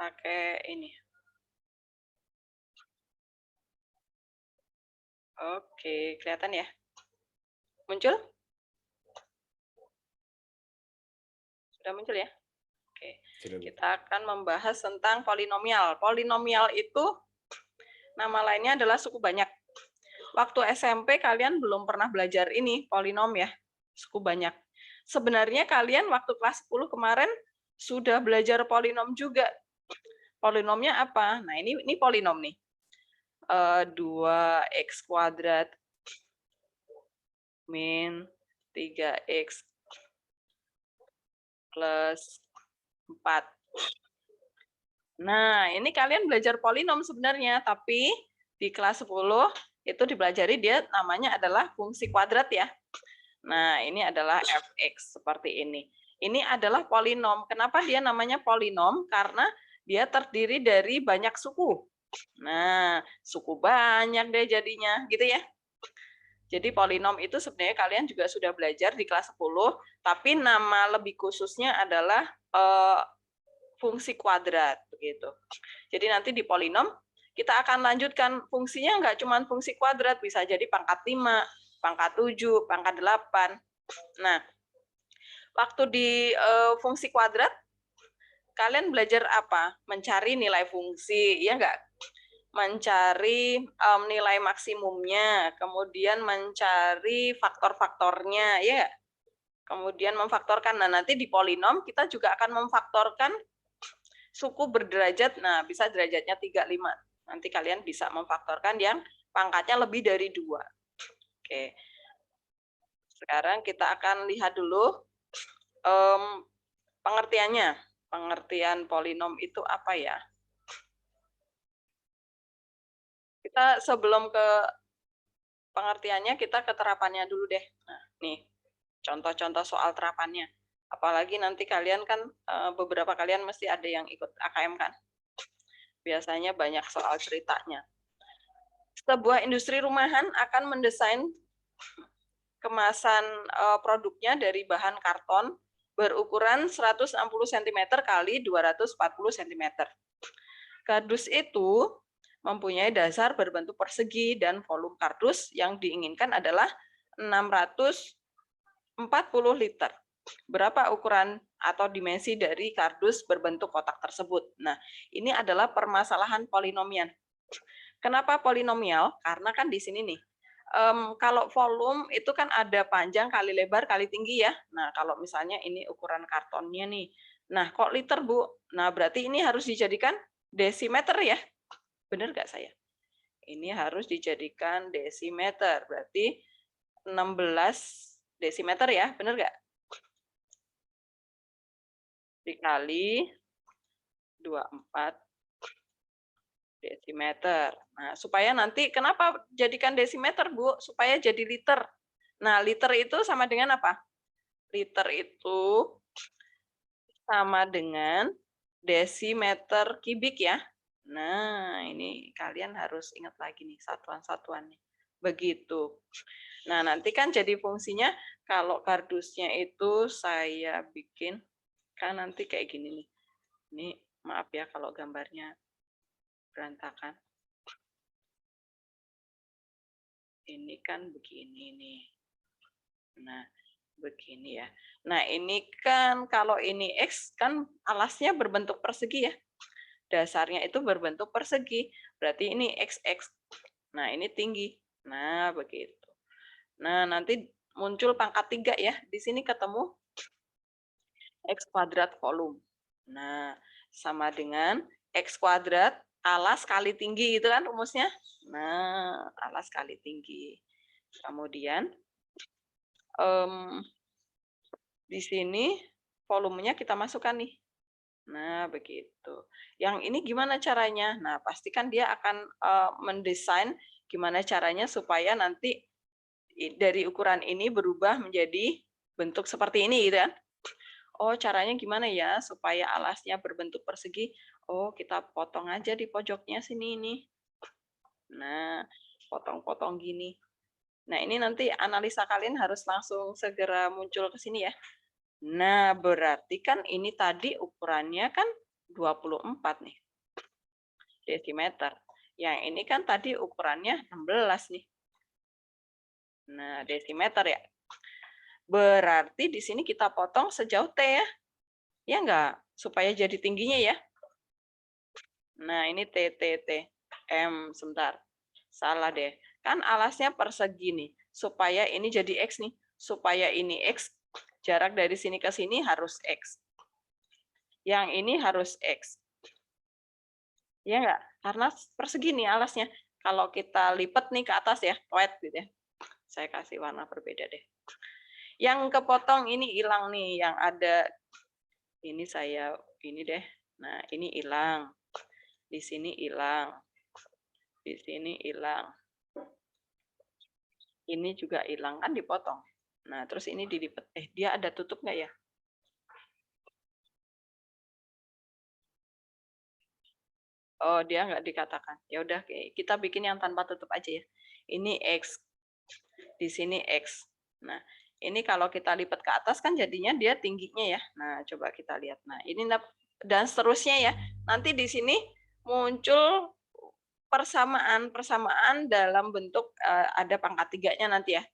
pakai ini. Oke, kelihatan ya? Muncul? Sudah muncul ya? Oke. Kita akan membahas tentang polinomial. Polinomial itu nama lainnya adalah suku banyak. Waktu SMP kalian belum pernah belajar ini, polinom ya, suku banyak. Sebenarnya kalian waktu kelas 10 kemarin sudah belajar polinom juga. Polinomnya apa? Nah, ini polinom nih. 2x kuadrat min 3x plus 4. Nah, ini kalian belajar polinom sebenarnya, tapi di kelas 10 itu dipelajari dia namanya adalah fungsi kuadrat ya. Nah, ini adalah fx seperti ini. Ini adalah polinom. Kenapa dia namanya polinom? Karena dia terdiri dari banyak suku. Nah, suku banyak deh jadinya, gitu ya. Jadi polinom itu sebenarnya kalian juga sudah belajar di kelas 10, tapi nama lebih khususnya adalah fungsi kuadrat begitu. Jadi nanti di polinom kita akan lanjutkan fungsinya nggak cuma fungsi kuadrat, bisa jadi pangkat 5, pangkat 7, pangkat 8. Nah, waktu di fungsi kuadrat kalian belajar apa? Mencari nilai fungsi, ya nggak? Mencari nilai maksimumnya, kemudian mencari faktor-faktornya, ya nggak? Kemudian memfaktorkan. Nah, nanti di polinom kita juga akan memfaktorkan suku berderajat, nah bisa derajatnya 3, 5. Nanti kalian bisa memfaktorkan yang pangkatnya lebih dari 2. Oke. Sekarang kita akan lihat dulu pengertiannya. Pengertian polinom itu apa ya? Kita sebelum ke pengertiannya, kita ke terapannya dulu deh. Nah, nih, contoh-contoh soal terapannya. Apalagi nanti kalian kan, beberapa kalian mesti ada yang ikut AKM kan? Biasanya banyak soal ceritanya. Sebuah industri rumahan akan mendesain kemasan produknya dari bahan karton berukuran 160 cm kali 240 cm. Kardus itu mempunyai dasar berbentuk persegi dan volume kardus yang diinginkan adalah 640 liter. Berapa ukuran atau dimensi dari kardus berbentuk kotak tersebut? Nah, ini adalah permasalahan polinomial. Kenapa polinomial? Karena kan di sini nih, kalau volume itu kan ada panjang kali lebar kali tinggi ya. Nah, kalau misalnya ini ukuran kartonnya nih. Nah, kok liter, Bu? Nah, berarti ini harus dijadikan desimeter ya. Benar nggak saya? Ini harus dijadikan desimeter. Berarti 16 desimeter ya, benar nggak? Dikali 24 desimeter. Nah, supaya nanti kenapa jadikan desimeter, Bu? Supaya jadi liter. Nah, liter itu sama dengan apa? Liter itu sama dengan desimeter kubik ya. Nah, ini kalian harus ingat lagi nih satuan-satuannya. Begitu. Nah, nanti kan jadi fungsinya kalau kardusnya itu saya bikin kan nanti kayak gini nih. Ini maaf ya kalau gambarnya berantakan. Ini kan begini nih. Nah, begini ya. Nah, ini kan kalau ini X kan alasnya berbentuk persegi ya. Dasarnya itu berbentuk persegi. Berarti ini XX. Nah, ini tinggi. Nah, begitu. Nah, nanti muncul pangkat 3 ya. Di sini ketemu X kuadrat volume. Nah, sama dengan X kuadrat alas kali tinggi itu kan rumusnya. Nah, alas kali tinggi. Kemudian di sini volumenya kita masukkan nih. Nah, begitu. Yang ini gimana caranya? Nah, pastikan dia akan mendesain gimana caranya supaya nanti dari ukuran ini berubah menjadi bentuk seperti ini, gitu kan? Oh, caranya gimana ya supaya alasnya berbentuk persegi? Oh, kita potong aja di pojoknya sini ini. Nah, potong-potong gini. Nah, ini nanti analisa kalian harus langsung segera muncul ke sini ya. Nah, berarti kan ini tadi ukurannya kan 24 nih. Desimeter. Yang ini kan tadi ukurannya 16 nih. Nah, desimeter ya. Berarti di sini kita potong sejauh T ya. Ya enggak? Supaya jadi tingginya ya. Nah, ini T. Sebentar. Salah deh. Kan alasnya persegi nih. Supaya ini jadi X nih. Supaya ini X, jarak dari sini ke sini harus X. Yang ini harus X. Ya enggak? Karena persegi nih alasnya. Kalau kita lipat nih ke atas ya, white gitu ya. Saya kasih warna berbeda deh. Yang kepotong ini hilang nih, yang ada ini saya ini deh. Nah, ini hilang. Di sini hilang. Di sini hilang. Ini juga hilang, kan dipotong. Nah, terus ini dilipat. Dia ada tutup nggak ya? Oh, dia nggak dikatakan. Ya udah, kita bikin yang tanpa tutup aja ya. Ini X. Di sini X. Nah, ini kalau kita lipat ke atas kan jadinya dia tingginya ya. Nah, coba kita lihat. Nah, ini dan seterusnya ya. Nanti di sini muncul persamaan dalam bentuk ada pangkat tiganya nanti ya.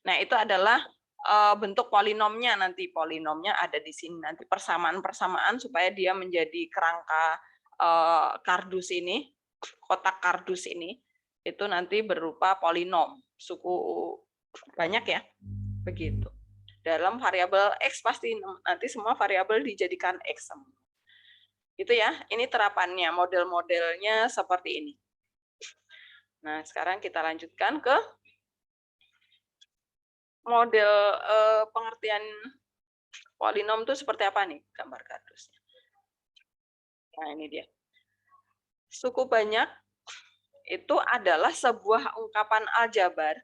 Nah, itu adalah bentuk polinomnya nanti. Polinomnya ada di sini nanti, persamaan-persamaan supaya dia menjadi kerangka kardus ini, kotak kardus ini, itu nanti berupa polinom suku banyak ya, begitu. Dalam variabel X pasti nanti semua variabel dijadikan X semua. Itu ya, ini terapannya, model-modelnya seperti ini. Nah, sekarang kita lanjutkan ke model pengertian polinom itu seperti apa nih gambar kardusnya. Nah, ini dia. Suku banyak itu adalah sebuah ungkapan aljabar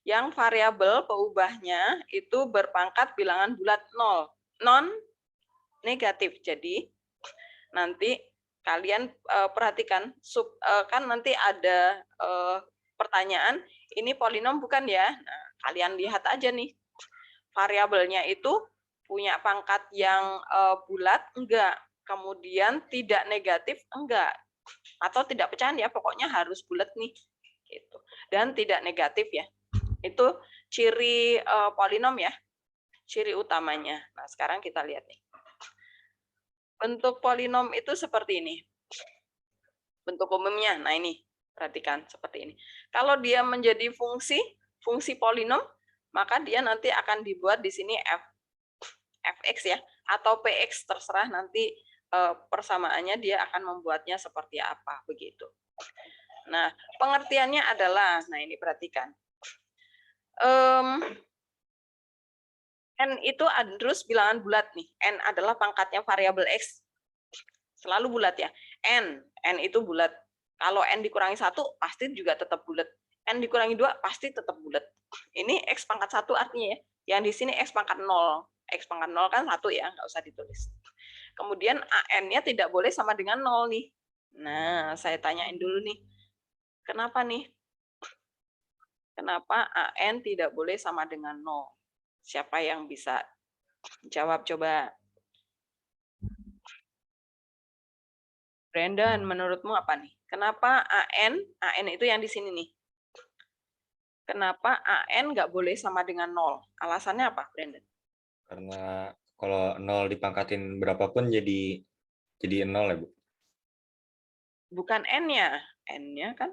yang variabel peubahnya itu berpangkat bilangan bulat 0, non negatif. Jadi nanti kalian perhatikan, kan nanti ada pertanyaan, ini polinom bukan ya? Nah, kalian lihat aja nih, variabelnya itu punya pangkat yang bulat enggak, kemudian tidak negatif enggak, atau tidak pecahan ya, pokoknya harus bulat nih, gitu. Dan tidak negatif ya. Itu ciri polinom ya, ciri utamanya. Nah, sekarang kita lihat nih. Bentuk polinom itu seperti ini. Bentuk umumnya, nah ini, perhatikan seperti ini. Kalau dia menjadi fungsi polinom, maka dia nanti akan dibuat di sini fx ya, atau px, terserah nanti persamaannya dia akan membuatnya seperti apa, begitu. Nah, pengertiannya adalah, nah ini perhatikan. N itu terus bilangan bulat nih. N adalah pangkatnya variabel X. Selalu bulat ya. N itu bulat. Kalau N dikurangi 1, pasti juga tetap bulat. N dikurangi 2, pasti tetap bulat. Ini X pangkat 1 artinya ya. Yang di sini X pangkat 0. X pangkat 0 kan 1 ya, nggak usah ditulis. Kemudian AN-nya tidak boleh sama dengan 0 nih. Nah, saya tanyain dulu nih. Kenapa nih? Kenapa AN tidak boleh sama dengan 0? Siapa yang bisa jawab coba? Brandon, menurutmu apa nih? Kenapa AN itu yang di sini nih. Kenapa AN nggak boleh sama dengan 0? Alasannya apa, Brandon? Karena kalau 0 dipangkatin berapapun jadi 0 ya, Bu? Bukan N-nya. N-nya kan?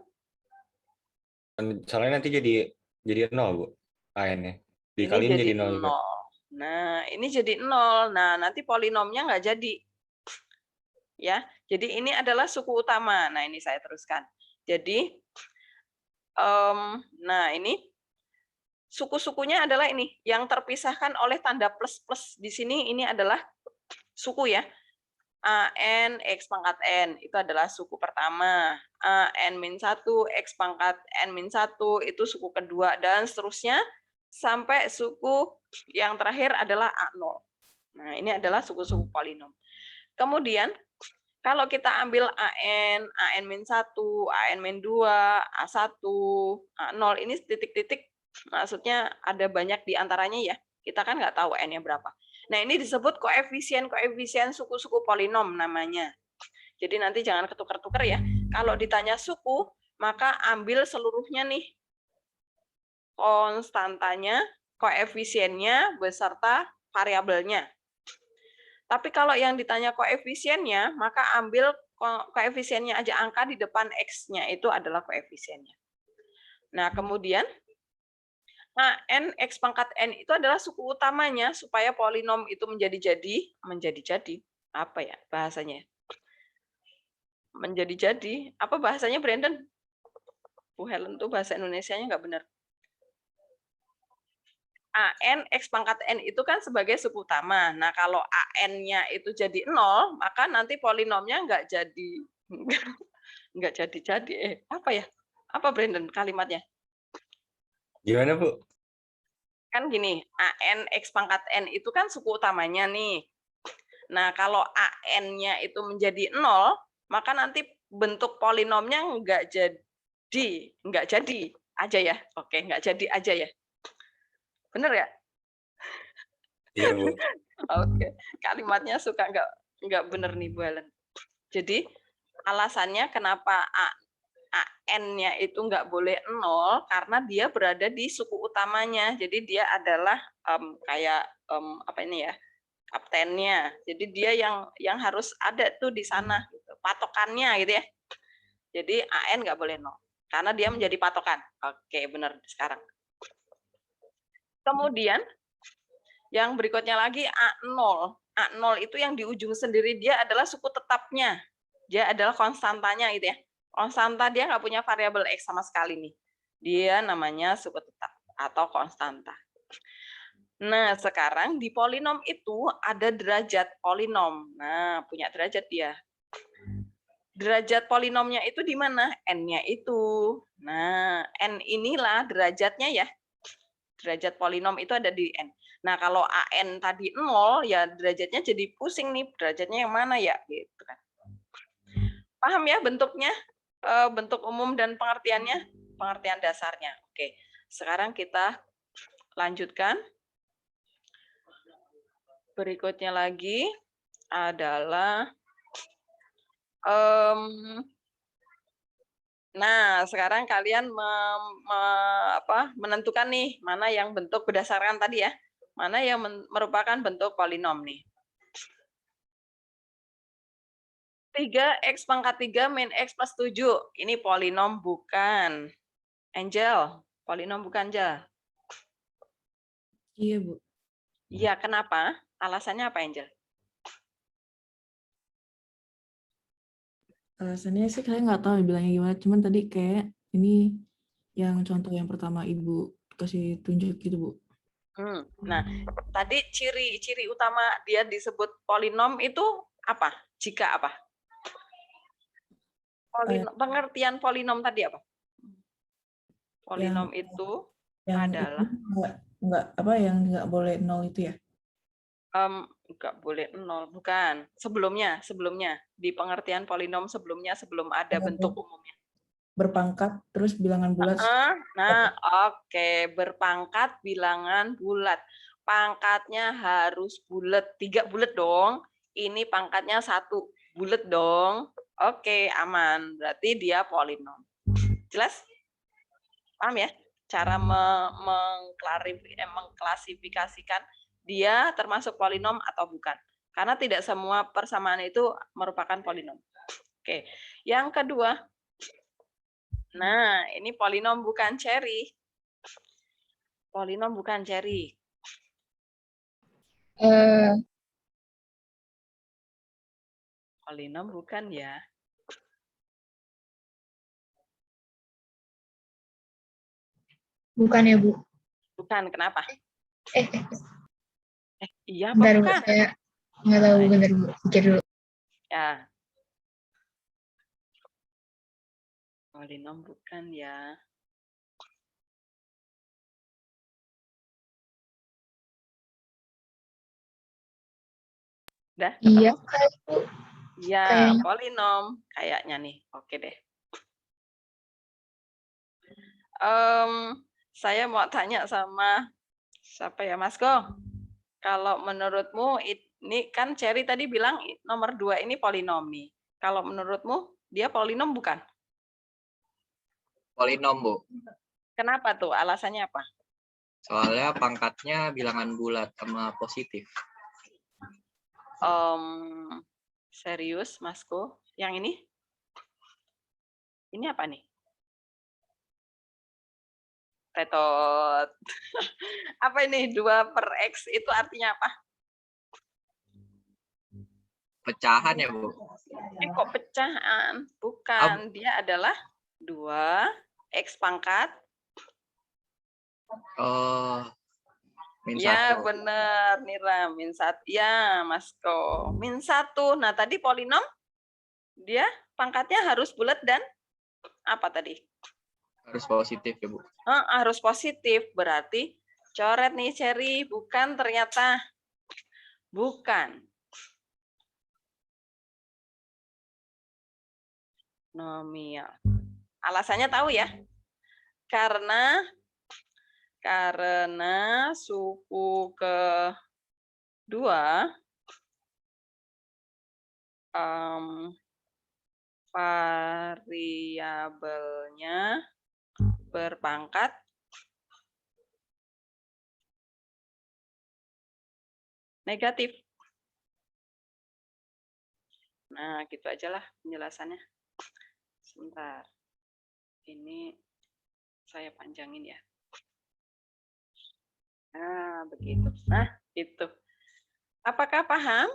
Soalnya nanti jadi 0, Bu, AN-nya. Dikaliin jadi 0 juga. Nah, ini jadi 0. Nah, nanti polinomnya nggak jadi. Ya, jadi ini adalah suku utama. Nah, ini saya teruskan. Jadi, nah ini suku-sukunya adalah ini yang terpisahkan oleh tanda plus-plus di sini. Ini adalah suku ya. AN X pangkat N itu adalah suku pertama. AN-1 X pangkat N-1 itu suku kedua, dan seterusnya sampai suku yang terakhir adalah A0. Nah, ini adalah suku-suku polinom. Kemudian kalau kita ambil AN, AN-1, AN-2, A1, A0, ini titik-titik, maksudnya ada banyak di antaranya ya. Kita kan nggak tahu N-nya berapa. Nah, ini disebut koefisien suku-suku polinom namanya. Jadi nanti jangan ketukar-tukar ya. Kalau ditanya suku, maka ambil seluruhnya nih. Konstantanya, koefisiennya, beserta variabelnya. Tapi kalau yang ditanya koefisiennya, maka ambil koefisiennya aja, angka di depan X-nya itu adalah koefisiennya. Nah, kemudian N X pangkat N itu adalah suku utamanya supaya polinom itu menjadi-jadi. Apa ya bahasanya? Menjadi-jadi. Apa bahasanya, Brandon? Bu Helen tuh bahasa Indonesianya nggak benar. AN X pangkat N itu kan sebagai suku utama. Nah, kalau AN-nya itu jadi 0, maka nanti polinomnya nggak jadi. Nggak jadi-jadi. Apa ya? Apa, Brandon, kalimatnya? Gimana, Bu? Kan gini, AN X pangkat N itu kan suku utamanya nih. Nah, kalau AN-nya itu menjadi 0, maka nanti bentuk polinomnya nggak jadi aja ya. Oke, nggak jadi aja ya. Bener ya? Iya, Bu. Oke, kalimatnya suka nggak bener nih, Bu Helen. Jadi alasannya kenapa AN-nya itu nggak boleh 0 karena dia berada di suku utamanya. Jadi dia adalah apa ini ya, kaptennya. Jadi dia yang harus ada tuh di sana, gitu. Patokannya gitu ya. Jadi AN nggak boleh 0 karena dia menjadi patokan. Oke, benar sekarang. Kemudian yang berikutnya lagi A0. A0 itu yang di ujung sendiri dia adalah suku tetapnya. Dia adalah konstantanya gitu ya. Konstanta dia nggak punya variabel X sama sekali nih. Dia namanya suku tetap atau konstanta. Nah, sekarang di polinom itu ada derajat polinom. Nah, punya derajat dia. Derajat polinomnya itu di mana? N-nya itu. Nah, N inilah derajatnya ya. Derajat polinom itu ada di N. Nah, kalau AN tadi 0, ya derajatnya jadi pusing nih. Derajatnya yang mana ya? Gitu kan. Paham ya bentuknya? Bentuk umum dan pengertiannya? Pengertian dasarnya. Oke. Sekarang kita lanjutkan. Berikutnya lagi adalah nah, sekarang kalian menentukan nih mana yang bentuk berdasarkan tadi ya. Mana yang merupakan bentuk polinom nih. 3x pangkat 3 min x plus 7. Ini polinom bukan? Angel, polinom bukan, Angel? Iya, Bu. Iya, kenapa? Alasannya apa, Angel? Alasannya sih kalian nggak tahu bilangnya gimana, cuman tadi kayak ini yang contoh yang pertama Ibu kasih tunjuk gitu, Bu. Nah, tadi ciri-ciri utama dia disebut polinom itu apa? Jika apa? Pengertian polinom tadi apa? Polinom itu adalah yang nggak boleh 0 itu ya? Nggak boleh 0, bukan. Sebelumnya di pengertian polinom sebelumnya sebelum ada bentuk umumnya. Berpangkat terus bilangan bulat. Nah, oke, berpangkat bilangan bulat. Pangkatnya harus bulat, 3 bulat dong. Ini pangkatnya 1 bulat dong. Oke, aman. Berarti dia polinom. Jelas? Paham ya? Cara mengklasifikasikan dia termasuk polinom atau bukan. Karena tidak semua persamaan itu merupakan polinom. Oke, yang kedua. Nah, ini polinom bukan cherry. Polinom bukan cherry. Polinom bukan ya. Bukan ya, Bu? Bukan, kenapa? Iya apa Bentar, bukan? Bu, saya nggak tahu, bentar, Bu. Pikir dulu. Ya. Polinom bukan ya. Udah? Iya, kali, Bu. Iya, Kayaknya. polinom. Kayaknya nih. Oke deh. Saya mau tanya sama siapa ya, Mas Go? Kalau menurutmu ini kan Cherry tadi bilang nomor 2 ini polinomi. Kalau menurutmu dia polinom bukan? Polinom, Bu. Kenapa tuh? Alasannya apa? Soalnya pangkatnya bilangan bulat sama positif. Serius, Masku? Yang ini? Ini apa nih? Tetot. Apa ini? 2/X itu artinya apa? Pecahan ya, Bu? Kok pecahan? Bukan. Dia adalah 2X pangkat. Min Ya, 1. benar, Nira. Min 1. Ya, Masko. Min 1. Nah, tadi polinom, dia pangkatnya harus bulat dan apa tadi? Harus positif ya, Bu? Harus positif. Berarti coret nih, Cherry. Bukan ternyata. Bukan. Nomial. Alasannya tahu ya? Karena suku kedua variabelnya berpangkat negatif. Nah, gitu aja lah penjelasannya. Sebentar. Ini saya panjangin ya. Nah, begitu. Nah, itu. Apakah paham?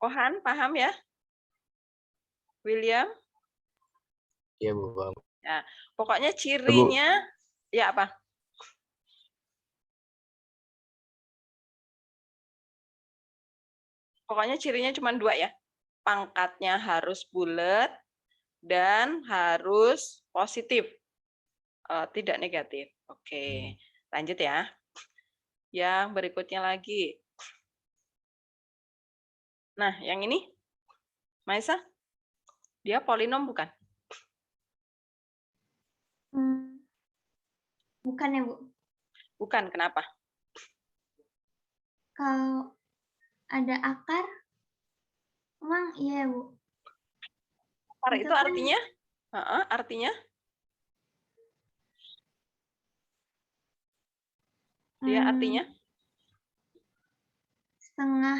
Kohan, paham ya? William? Iya, Bu. Bang. Ya, pokoknya cirinya, ya apa? Pokoknya cirinya cuma 2 ya. Pangkatnya harus bulat dan harus positif. Tidak negatif. Oke, lanjut ya. Yang berikutnya lagi. Nah, yang ini, Maisa, dia polinom bukan? Bukan ya, Bu. Bukan, kenapa? Kalau ada akar, emang iya, Bu. Akar Itu itu kan- artinya? Artinya? Dia artinya? Setengah.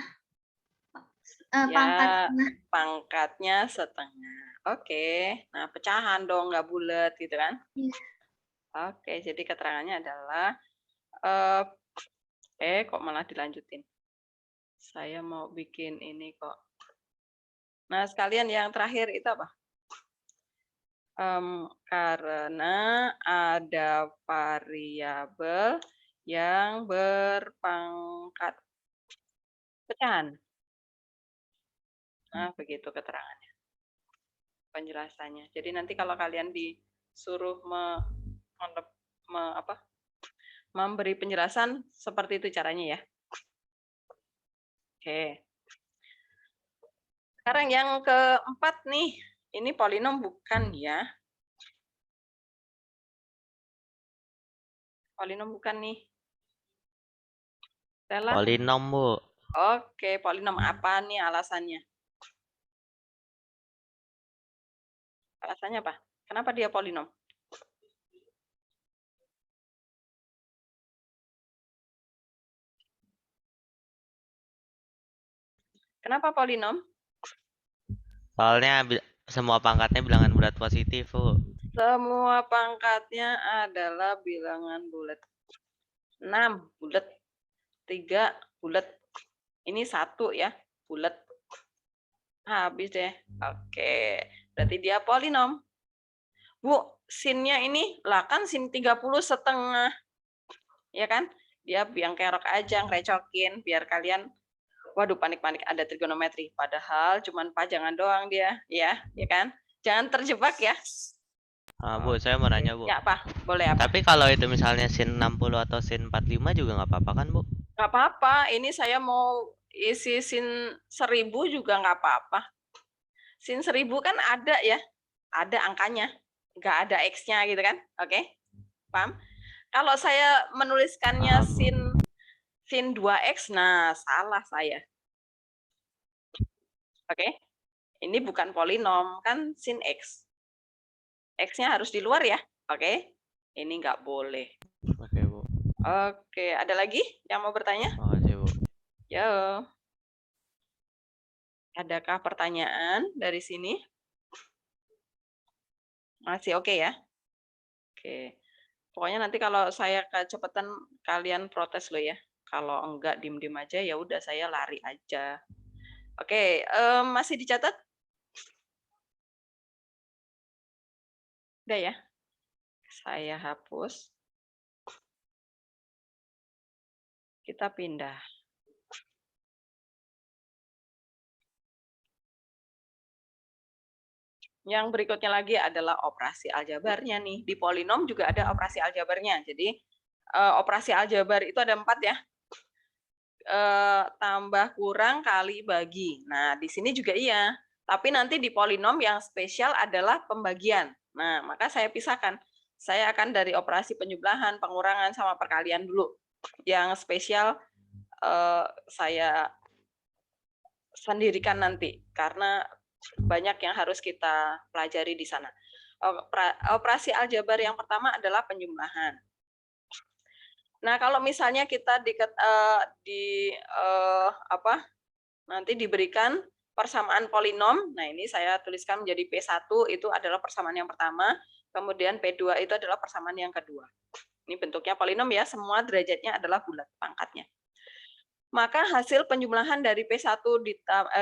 Ya, Pangkat setengah. pangkatnya setengah. Oke, nah pecahan dong, nggak bulat gitu kan? Iya. Oke, jadi keterangannya adalah, kok malah dilanjutin. Saya mau bikin ini kok. Nah, sekalian yang terakhir itu apa? Karena ada variabel yang berpangkat pecahan. Nah, begitu keterangannya. Penjelasannya. Jadi nanti kalau kalian disuruh memberi penjelasan seperti itu caranya ya. Oke. Sekarang yang keempat nih, ini polinom bukan ya? Polinom bukan nih. Stella? Polinom, Bu. Oke, polinom apa nih alasannya? Alasannya apa? Kenapa dia polinom? Kenapa polinom? Soalnya semua pangkatnya bilangan bulat positif, Bu. Semua pangkatnya adalah bilangan bulat. 6 bulat. 3 bulat. Ini 1 ya, bulat. Habis deh. Oke, berarti dia polinom. Bu, sinnya ini lah kan sin 30,5. Ya kan? Dia biang kerok aja, ngerecokin biar kalian waduh panik-panik ada trigonometri. Padahal cuman pajangan doang dia, ya kan? Jangan terjebak ya. Bu, saya mau nanya, Bu. Ya apa? Boleh apa? Tapi kalau itu misalnya sin 60 atau sin 45 juga nggak apa-apa kan, Bu? Nggak apa-apa. Ini saya mau isi sin 1000 juga nggak apa-apa. Sin 1000 kan ada ya. Ada angkanya. Nggak ada X-nya gitu kan. Oke? Paham? Kalau saya menuliskannya Paham, Bu. sin 2x, nah salah saya. Oke, ini bukan polinom, kan sin x. X-nya harus di luar ya, oke? Ini nggak boleh. Oke, Bu. Oke, ada lagi yang mau bertanya? Makasih, Bu. Yo. Adakah pertanyaan dari sini? Masih oke ya? Oke. Pokoknya nanti kalau saya kecepatan kalian protes loh ya. Kalau enggak diem-diem aja ya udah saya lari aja. Oke, masih dicatat? Udah ya? Saya hapus. Kita pindah. Yang berikutnya lagi adalah operasi aljabarnya nih. Di polinom juga ada operasi aljabarnya. Jadi operasi aljabar itu ada 4 ya. Tambah, kurang, kali, bagi. Nah, di sini juga iya. Tapi nanti di polinom yang spesial adalah pembagian. Nah, maka saya pisahkan. Saya akan dari operasi penjumlahan, pengurangan, sama perkalian dulu. Yang spesial saya sendirikan nanti. Karena banyak yang harus kita pelajari di sana. Operasi aljabar yang pertama adalah penjumlahan. Nah, kalau misalnya kita nanti diberikan persamaan polinom, nah ini saya tuliskan menjadi P1 itu adalah persamaan yang pertama, kemudian P2 itu adalah persamaan yang kedua. Ini bentuknya polinom ya, semua derajatnya adalah bulat pangkatnya. Maka hasil penjumlahan dari P1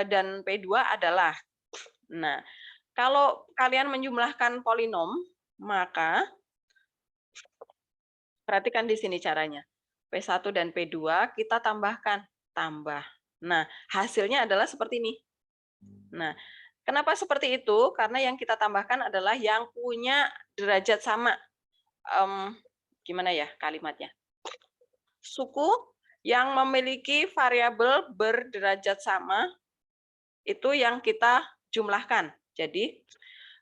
dan P2 adalah, nah, kalau kalian menjumlahkan polinom, maka perhatikan di sini caranya. P1 dan P2 kita tambahkan, tambah. Nah, hasilnya adalah seperti ini. Nah, kenapa seperti itu? Karena yang kita tambahkan adalah yang punya derajat sama. Gimana ya kalimatnya? Suku yang memiliki variabel berderajat sama, itu yang kita jumlahkan. Jadi,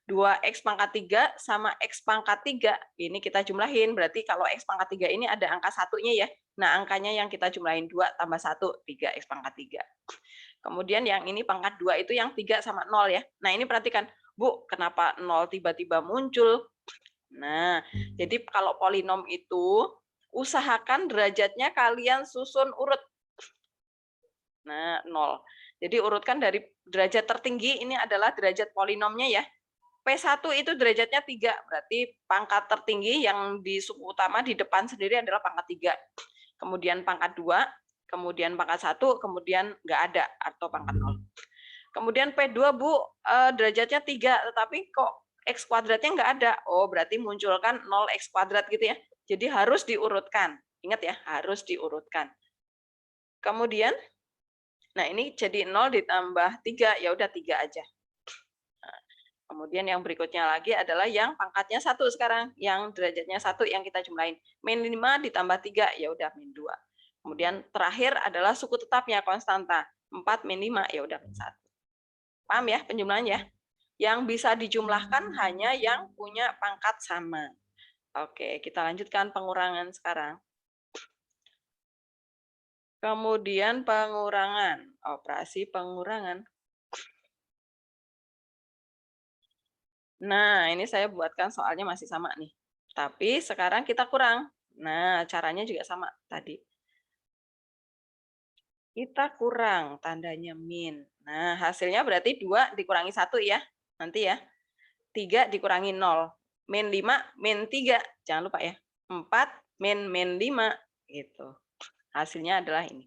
2x pangkat 3 sama x pangkat 3, ini kita jumlahin. Berarti kalau x pangkat 3 ini ada angka satunya ya. Nah, angkanya yang kita jumlahin 2 tambah 1, 3x pangkat 3. Kemudian yang ini pangkat 2 itu yang 3 sama 0 ya. Nah, ini perhatikan. Bu, kenapa 0 tiba-tiba muncul? Nah, jadi kalau polinom itu, usahakan derajatnya kalian susun urut. Nah, 0. Jadi urutkan dari derajat tertinggi, ini adalah derajat polinomnya ya. P1 itu derajatnya 3, berarti pangkat tertinggi yang di suku utama di depan sendiri adalah pangkat 3. Kemudian pangkat 2, kemudian pangkat 1, kemudian nggak ada atau pangkat 0. Kemudian P2, Bu, derajatnya 3, tetapi kok X kuadratnya nggak ada. Oh, berarti munculkan 0X kuadrat gitu ya. Jadi harus diurutkan. Ingat ya, harus diurutkan. Kemudian, nah ini jadi 0 ditambah 3, ya udah 3 aja. Kemudian yang berikutnya lagi adalah yang pangkatnya 1 sekarang, yang derajatnya 1 yang kita jumlahin. Min 5 ditambah 3, ya udah min 2. Kemudian terakhir adalah suku tetapnya konstanta. 4 min 5, ya udah min 1. Paham ya penjumlahannya? Yang bisa dijumlahkan hanya yang punya pangkat sama. Oke, kita lanjutkan pengurangan sekarang. Kemudian pengurangan, operasi pengurangan. Nah, ini saya buatkan soalnya masih sama nih. Tapi sekarang kita kurang. Nah, caranya juga sama tadi. Kita kurang, tandanya min. Nah, hasilnya berarti 2 dikurangi 1 ya. Nanti ya. 3 dikurangi 0. Min 5, min 3. Jangan lupa ya. 4 min 5. Gitu. Hasilnya adalah ini.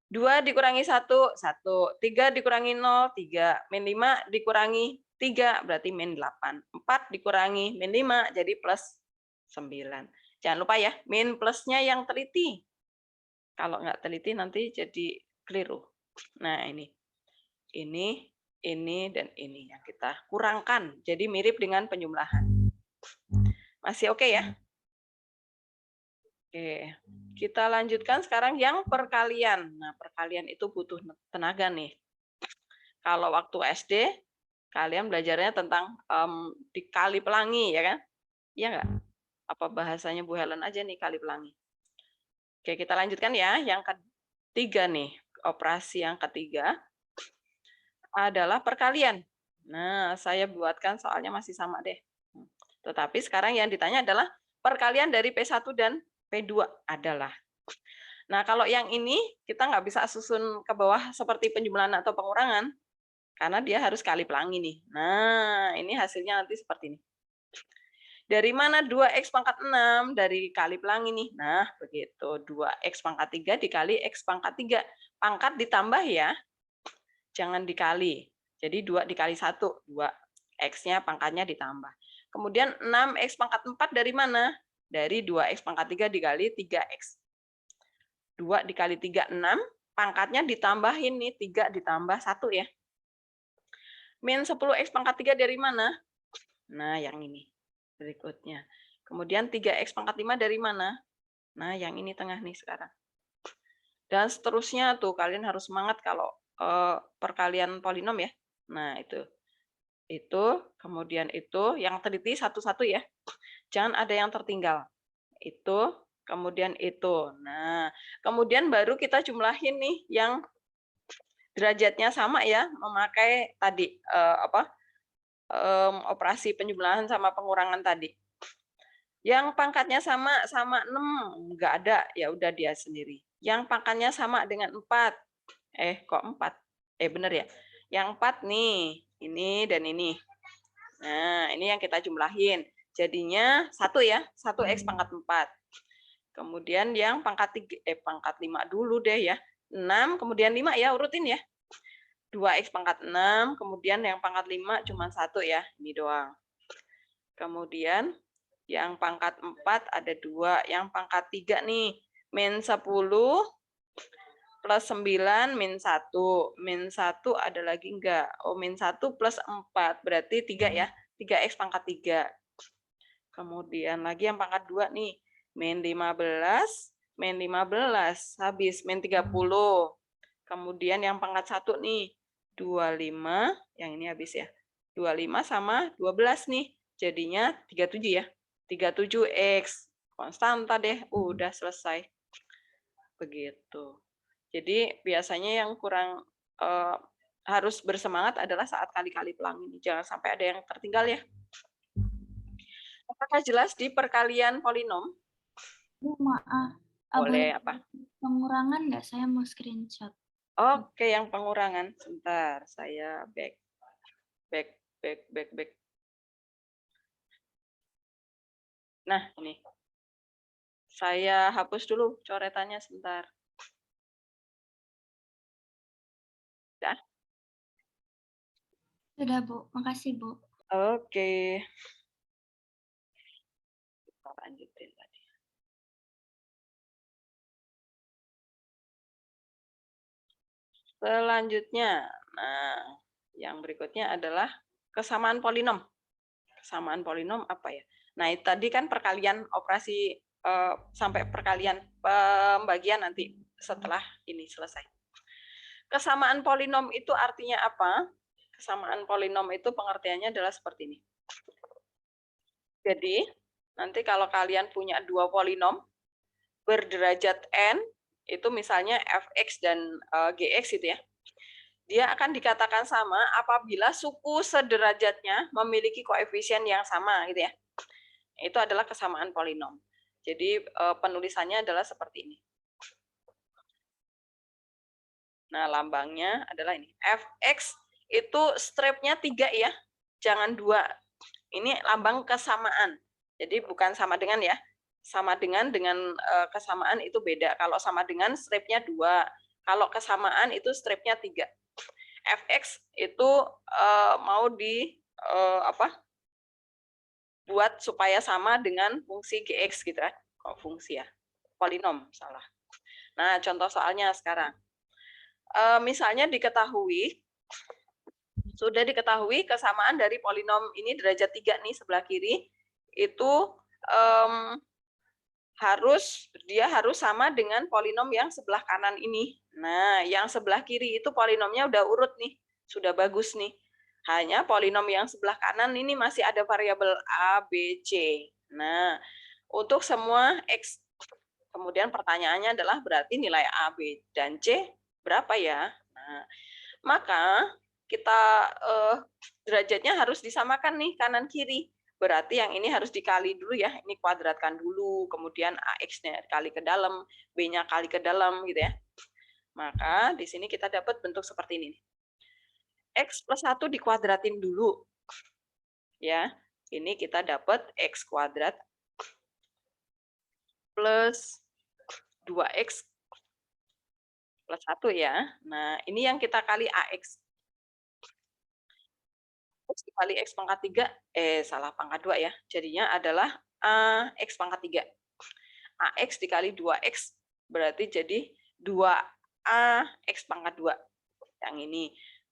2 dikurangi 1, 1. 3 dikurangi 0, 3. Min 5 dikurangi 3, berarti min 8. 4 dikurangi min 5, jadi plus 9. Jangan lupa ya, min plusnya yang teliti. Kalau nggak teliti nanti jadi keliru. Nah, ini. Ini, dan ini yang kita kurangkan. Jadi mirip dengan penjumlahan. Masih oke ya? Oke. Kita lanjutkan sekarang yang perkalian. Nah, perkalian itu butuh tenaga nih. Kalau waktu SD, kalian belajarnya tentang dikali pelangi, ya kan? Iya nggak? Apa bahasanya Bu Helen aja nih kali pelangi. Oke, kita lanjutkan ya. Yang ketiga nih, operasi yang ketiga adalah perkalian. Nah, saya buatkan soalnya masih sama deh. Tetapi sekarang yang ditanya adalah perkalian dari P1 dan P2 adalah. Nah, kalau yang ini kita nggak bisa susun ke bawah seperti penjumlahan atau pengurangan, karena dia harus kali pelangi nih. Nah, ini hasilnya nanti seperti ini. Dari mana 2x pangkat 6? Dari kali pelangi nih. Nah, begitu. 2x pangkat 3 dikali x pangkat 3. Pangkat ditambah ya. Jangan dikali. Jadi 2 dikali 1. 2. X-nya pangkatnya ditambah. Kemudian 6x pangkat 4 dari mana? Dari 2x pangkat 3 dikali 3x. 2 dikali 3, 6. Pangkatnya ditambahin nih. 3 ditambah 1 ya. Min 10x pangkat 3 dari mana? Nah, yang ini. Berikutnya. Kemudian 3x pangkat 5 dari mana? Nah, yang ini tengah nih sekarang. Dan seterusnya tuh, kalian harus semangat kalau perkalian polinom ya. Nah, itu. Itu, kemudian itu, yang teliti satu-satu ya. Jangan ada yang tertinggal. Itu, kemudian itu. Nah, kemudian baru kita jumlahin nih yang derajatnya sama ya, memakai tadi operasi penjumlahan sama pengurangan tadi. Yang pangkatnya sama 6, nggak ada, ya udah dia sendiri. Yang pangkatnya sama dengan 4. Kok 4? Bener ya. Yang 4 nih, ini dan ini. Nah, ini yang kita jumlahin. Jadinya 1 ya, 1x pangkat 4. Kemudian yang pangkat 5 dulu deh ya. 6, kemudian 5 ya, urutin ya. 2x pangkat 6, kemudian yang pangkat 5 cuma 1 ya, ini doang. Kemudian yang pangkat 4 ada 2, yang pangkat 3 nih, min 10 plus 9 min 1. Min 1 ada lagi enggak? Oh, min 1 plus 4, berarti 3 ya, 3x pangkat 3. Kemudian lagi yang pangkat 2 nih, min 15, habis min 30. Kemudian yang pangkat 1 nih, 25, yang ini habis ya. 25 sama 12 nih. Jadinya 37 ya. 37x. Konstanta deh. Udah selesai. Begitu. Jadi biasanya yang kurang harus bersemangat adalah saat kali-kali pelangi. Jangan sampai ada yang tertinggal ya. Apakah jelas di perkalian polinom? Bu, maaf. Boleh apa? Pengurangan nggak? Saya mau screenshot. Oke, yang pengurangan. Sebentar, saya back. Nah, ini. Saya hapus dulu coretannya sebentar. Sudah? Sudah, Bu. Makasih, Bu. Oke. Kita lanjutin tadi. Selanjutnya, nah, yang berikutnya adalah kesamaan polinom. Kesamaan polinom apa ya? Nah, tadi kan perkalian operasi sampai perkalian pembagian nanti setelah ini selesai. Kesamaan polinom itu artinya apa? Kesamaan polinom itu pengertiannya adalah seperti ini. Jadi, nanti kalau kalian punya dua polinom berderajat n, itu misalnya fx dan gx gitu ya. Dia akan dikatakan sama apabila suku sederajatnya memiliki koefisien yang sama gitu ya. Itu adalah kesamaan polinom. Jadi penulisannya adalah seperti ini. Nah, lambangnya adalah ini. Fx itu stripnya 3 ya. Jangan 2. Ini lambang kesamaan. Jadi bukan sama dengan ya. Sama dengan kesamaan itu beda. Kalau sama dengan stripnya 2. Kalau kesamaan itu stripnya 3. Fx itu mau buat supaya sama dengan fungsi gx gitu ya. Kok fungsi ya? Polinom, salah. Nah, contoh soalnya sekarang. Misalnya sudah diketahui kesamaan dari polinom ini derajat 3 nih sebelah kiri, itu dia harus sama dengan polinom yang sebelah kanan ini. Nah, yang sebelah kiri itu polinomnya udah urut nih, sudah bagus nih. Hanya polinom yang sebelah kanan ini masih ada variabel A, B, C. Nah, untuk semua X. Kemudian pertanyaannya adalah berarti nilai A, B, dan C berapa ya? Nah, maka kita derajatnya harus disamakan nih kanan kiri. Berarti yang ini harus dikali dulu ya. Ini kuadratkan dulu, kemudian AX-nya kali ke dalam, B-nya kali ke dalam gitu ya. Maka di sini kita dapat bentuk seperti ini. X plus 1 dikuadratin dulu. Ya, ini kita dapat X kuadrat plus 2X plus 1 ya. Nah, ini yang kita kali AX. X dikali X pangkat 3, salah pangkat 2 ya. Jadinya adalah AX pangkat 3. AX dikali 2X berarti jadi 2AX pangkat 2. Yang ini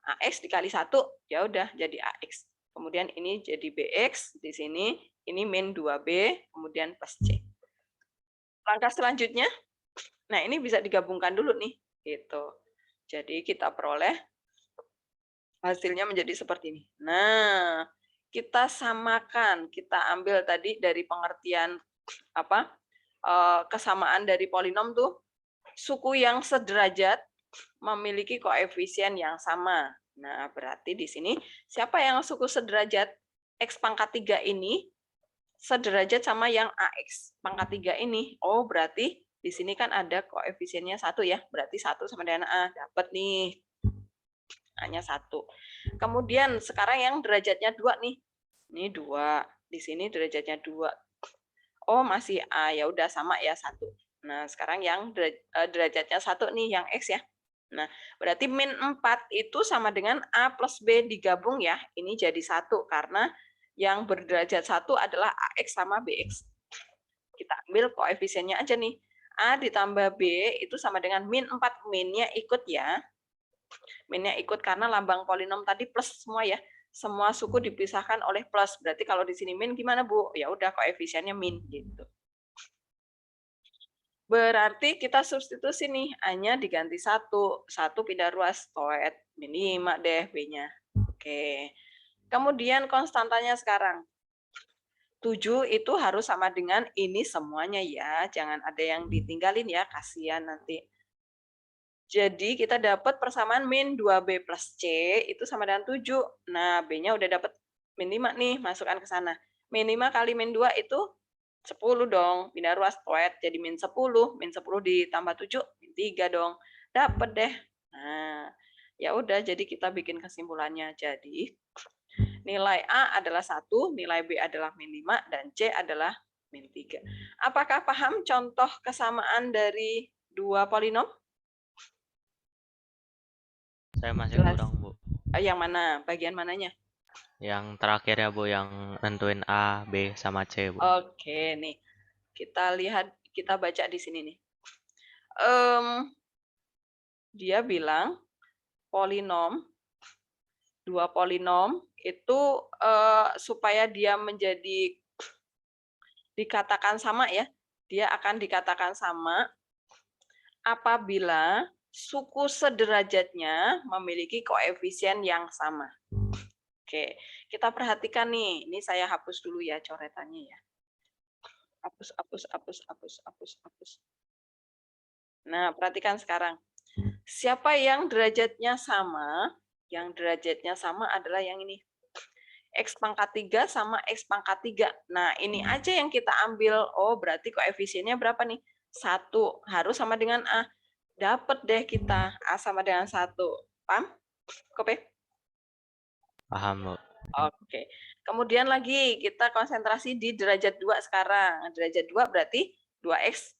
AX dikali 1 ya udah jadi AX. Kemudian ini jadi BX di sini, ini min 2B, kemudian plus C. Langkah selanjutnya, nah ini bisa digabungkan dulu nih, gitu. Jadi kita peroleh hasilnya menjadi seperti ini. Nah, kita samakan, kita ambil tadi dari pengertian apa kesamaan dari polinom tuh, suku yang sederajat memiliki koefisien yang sama. Nah, berarti di sini siapa yang suku sederajat? X pangkat 3 ini sederajat sama yang AX pangkat 3 ini. Oh, berarti di sini kan ada koefisiennya 1 ya. Berarti 1 sama dengan A. Dapat nih. A-nya 1. Kemudian sekarang yang derajatnya 2 nih. Ini 2. Di sini derajatnya 2. Oh, masih A. Ya udah sama ya 1. Nah, sekarang yang derajatnya 1 nih, yang X ya. Nah, berarti min 4 itu sama dengan A plus B digabung ya. Ini jadi 1 karena yang berderajat 1 adalah AX sama BX. Kita ambil koefisiennya aja nih. A ditambah B itu sama dengan min 4. Minnya ikut ya. Minnya ikut karena lambang polinom tadi plus semua ya. Semua suku dipisahkan oleh plus. Berarti kalau di sini min gimana, Bu? Ya udah koefisiennya min gitu. Berarti kita substitusi nih, A-nya diganti 1. 1 pindah ruas, toet, min 5 deh B-nya. Oke. Kemudian konstantanya sekarang. 7 itu harus sama dengan ini semuanya ya. Jangan ada yang ditinggalin ya, kasihan nanti. Jadi kita dapat persamaan min 2B plus C itu sama dengan 7. Nah, B-nya udah dapat min 5 nih, masukkan ke sana. Min 5 kali min 2 itu 10 dong, pindah ruas toet jadi min 10 ditambah 7, min 3 dong. Dapat deh. Nah, ya udah jadi kita bikin kesimpulannya. Jadi nilai A adalah 1, nilai B adalah min 5 dan C adalah min 3. Apakah paham contoh kesamaan dari dua polinom? Saya masih Jelas. kurang, Bu. Yang mana? Bagian mananya? Yang terakhir ya, Bu, yang nentuin A, B, sama C, Bu. Oke, nih. Kita lihat, kita baca di sini nih. Dia bilang polinom, dua polinom itu supaya dia menjadi dikatakan sama ya, dia akan dikatakan sama apabila suku sederajatnya memiliki koefisien yang sama. Oke, kita perhatikan nih. Ini saya hapus dulu ya coretannya ya. Hapus. Nah, perhatikan sekarang. Siapa yang derajatnya sama? Yang derajatnya sama adalah yang ini. X pangkat 3 sama X pangkat 3. Nah, ini aja yang kita ambil. Oh, berarti koefisiennya berapa nih? 1. Harus sama dengan A. Dapat deh kita. A sama dengan 1. Paham? Kope? Paham, Bu. Oke. Kemudian lagi kita konsentrasi di derajat 2 sekarang. Derajat 2 berarti 2X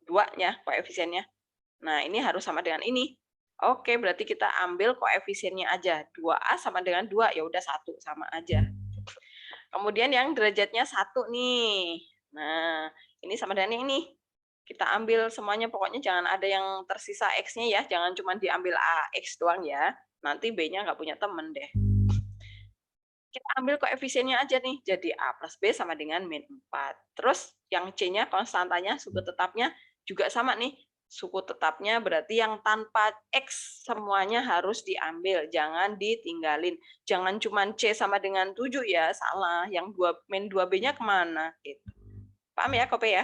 2-nya koefisiennya. Nah, ini harus sama dengan ini. Oke, berarti kita ambil koefisiennya aja. 2A sama dengan 2, ya udah 1 sama aja. Kemudian yang derajatnya 1 nih. Nah, ini sama dengan yang ini. Kita ambil semuanya, pokoknya jangan ada yang tersisa X-nya ya. Jangan cuma diambil AX doang ya. Nanti B-nya nggak punya temen deh. Kita ambil koefisiennya aja nih. Jadi A plus B sama dengan min 4. Terus yang C-nya, konstantanya, suku tetapnya juga sama nih. Suku tetapnya berarti yang tanpa X semuanya harus diambil. Jangan ditinggalin. Jangan cuma C sama dengan 7 ya, salah. Yang min 2B-nya kemana? Gitu. Paham ya, Kope ya?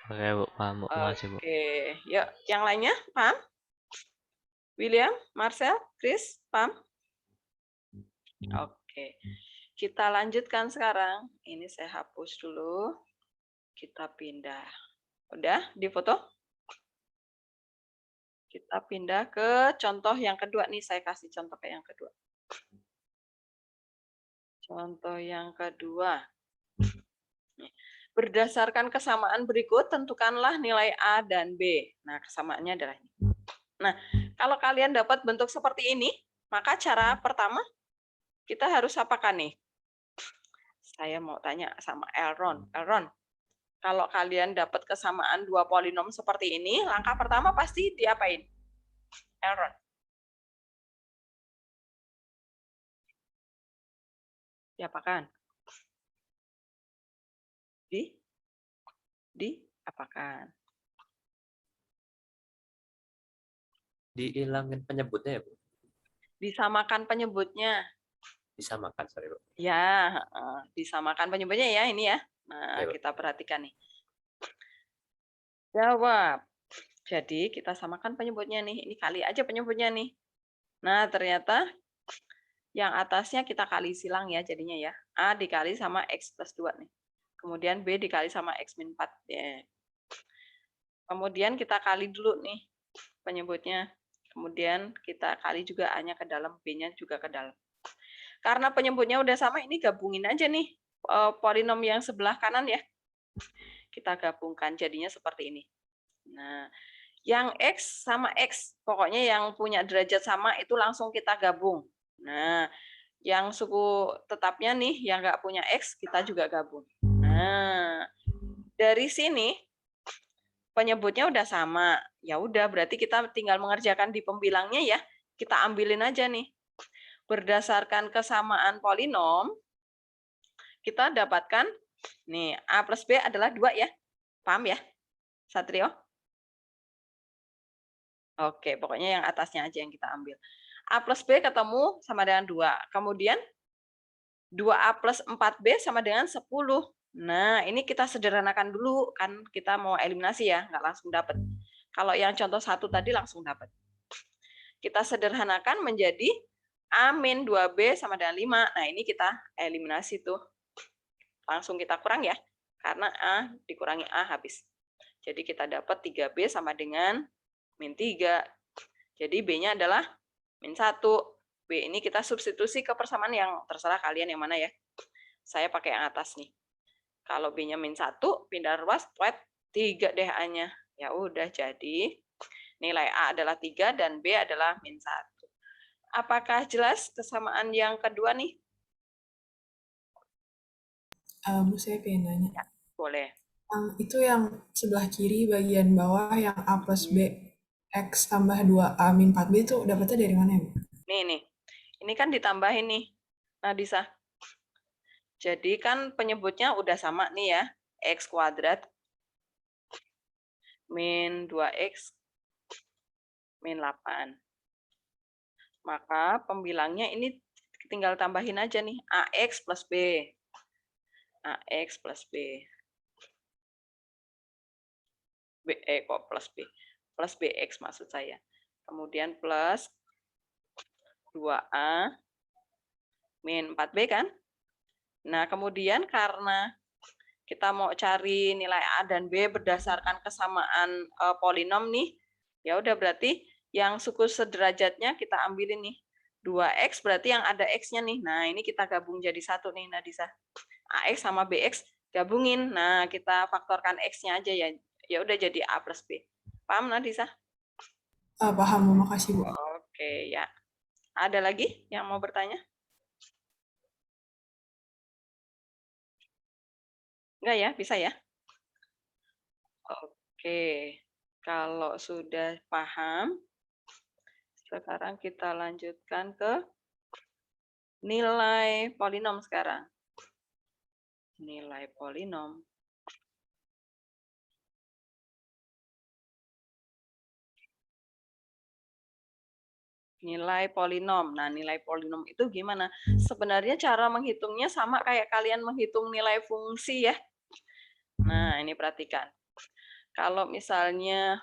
Oke, Bu. Paham, Bu. Makasih, Bu. Oke, yuk yang lainnya paham? William, Marcel, Chris, paham? Oke, kita lanjutkan sekarang. Ini saya hapus dulu. Kita pindah. Udah difoto? Kita pindah ke contoh yang kedua nih. Saya kasih contoh ke yang kedua. Contoh yang kedua. Berdasarkan kesamaan berikut, tentukanlah nilai A dan B. Nah, kesamaannya adalah ini. Nah, kalau kalian dapat bentuk seperti ini, maka cara pertama kita harus apakan nih? Saya mau tanya sama Elron. Elron, kalau kalian dapat kesamaan dua polinom seperti ini, langkah pertama pasti diapain? Elron. Diapakan? Diapakan? Dihilangin penyebutnya ya, Bu? Disamakan penyebutnya. Disamakan, sorry, Bu. Ya, disamakan penyebutnya ya ini ya. Nah, Ya, Bu. kita perhatikan nih. Jawab. Jadi kita samakan penyebutnya nih. Ini kali aja penyebutnya nih. Nah, ternyata yang atasnya kita kali silang ya jadinya ya. A dikali sama X plus 2 nih. Kemudian B dikali sama X min 4. Ya. Kemudian kita kali dulu nih penyebutnya. Kemudian kita kali juga A-nya ke dalam, B-nya juga ke dalam. Karena penyebutnya udah sama, ini gabungin aja nih polinom yang sebelah kanan ya. Kita gabungkan jadinya seperti ini. Nah, yang X sama X, pokoknya yang punya derajat sama itu langsung kita gabung. Nah, yang suku tetapnya nih, yang nggak punya X, kita juga gabung. Nah, dari sini penyebutnya udah sama. Ya udah, berarti kita tinggal mengerjakan di pembilangnya ya. Kita ambilin aja nih. Berdasarkan kesamaan polinom, kita dapatkan, nih, A plus B adalah 2 ya. Paham ya, Satrio? Oke, pokoknya yang atasnya aja yang kita ambil. A plus B ketemu sama dengan 2. Kemudian 2A plus 4B sama dengan 10. Nah, ini kita sederhanakan dulu. Kan kita mau eliminasi ya, nggak langsung dapat. Kalau yang contoh 1 tadi langsung dapat. Kita sederhanakan menjadi A min 2B sama dengan 5. Nah, ini kita eliminasi tuh. Langsung kita kurang ya. Karena A dikurangi A habis. Jadi kita dapat 3B sama dengan min 3. Jadi B-nya adalah min 1. B ini kita substitusi ke persamaan yang terserah kalian yang mana ya. Saya pakai yang atas nih. Kalau B-nya min 1, pindah ruas, 3 deh A-nya. Ya udah, jadi nilai A adalah 3 dan B adalah min 1. Apakah jelas kesamaan yang kedua nih? Bu, saya pengen nanya. Ya, boleh. Itu yang sebelah kiri bagian bawah yang A plus B X tambah 2A min 4B itu dapetnya dari mana ya, Bu? Nih. Ini kan ditambahin nih. Nah, Disa. Jadi kan penyebutnya udah sama nih ya. X kuadrat min 2X min 8. Maka pembilangnya ini tinggal tambahin aja nih. AX plus B. AX plus B. Kok plus B? Plus BX maksud saya. Kemudian plus 2A min 4B kan? Nah, kemudian karena kita mau cari nilai A dan B berdasarkan kesamaan polinom nih, ya udah berarti yang suku sederajatnya kita ambilin nih. 2X berarti yang ada X-nya nih. Nah, ini kita gabung jadi 1 nih, Nadisa. AX sama BX gabungin. Nah, kita faktorkan X-nya aja ya. Ya udah jadi A plus B. Paham, Nadisa? Paham, Bu. Makasih, Bu. Oke, ya. Ada lagi yang mau bertanya? Enggak ya, bisa ya? Oke, kalau sudah paham, sekarang kita lanjutkan ke nilai polinom sekarang. Nilai polinom. Nilai polinom. Nah, nilai polinom itu gimana? Sebenarnya cara menghitungnya sama kayak kalian menghitung nilai fungsi ya. Nah, ini perhatikan. Kalau misalnya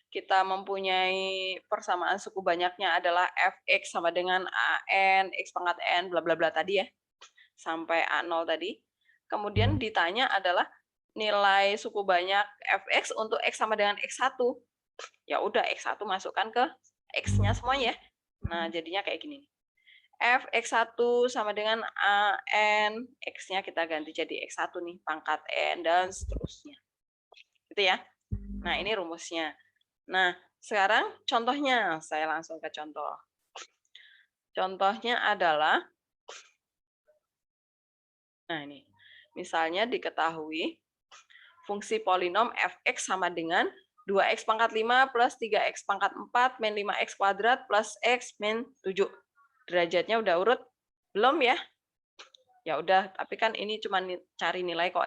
kita mempunyai persamaan suku banyaknya adalah fx sama dengan an, x pangkat n, bla bla bla tadi ya, sampai A0 tadi. Kemudian ditanya adalah nilai suku banyak fx untuk x sama dengan x1. Ya udah, x1 masukkan ke x-nya semuanya. Nah, jadinya kayak gini. Fx1 sama dengan an, x-nya kita ganti jadi x1 nih, pangkat n, dan seterusnya. Gitu ya. Nah, ini rumusnya. Nah, sekarang contohnya, saya langsung ke contoh. Contohnya adalah, nah ini, misalnya diketahui fungsi polinom fx sama dengan 2x pangkat 5 plus 3x pangkat 4 min 5x kuadrat plus x min 7. Derajatnya udah urut? Belum ya? Ya udah, tapi kan ini cuma cari nilai kok.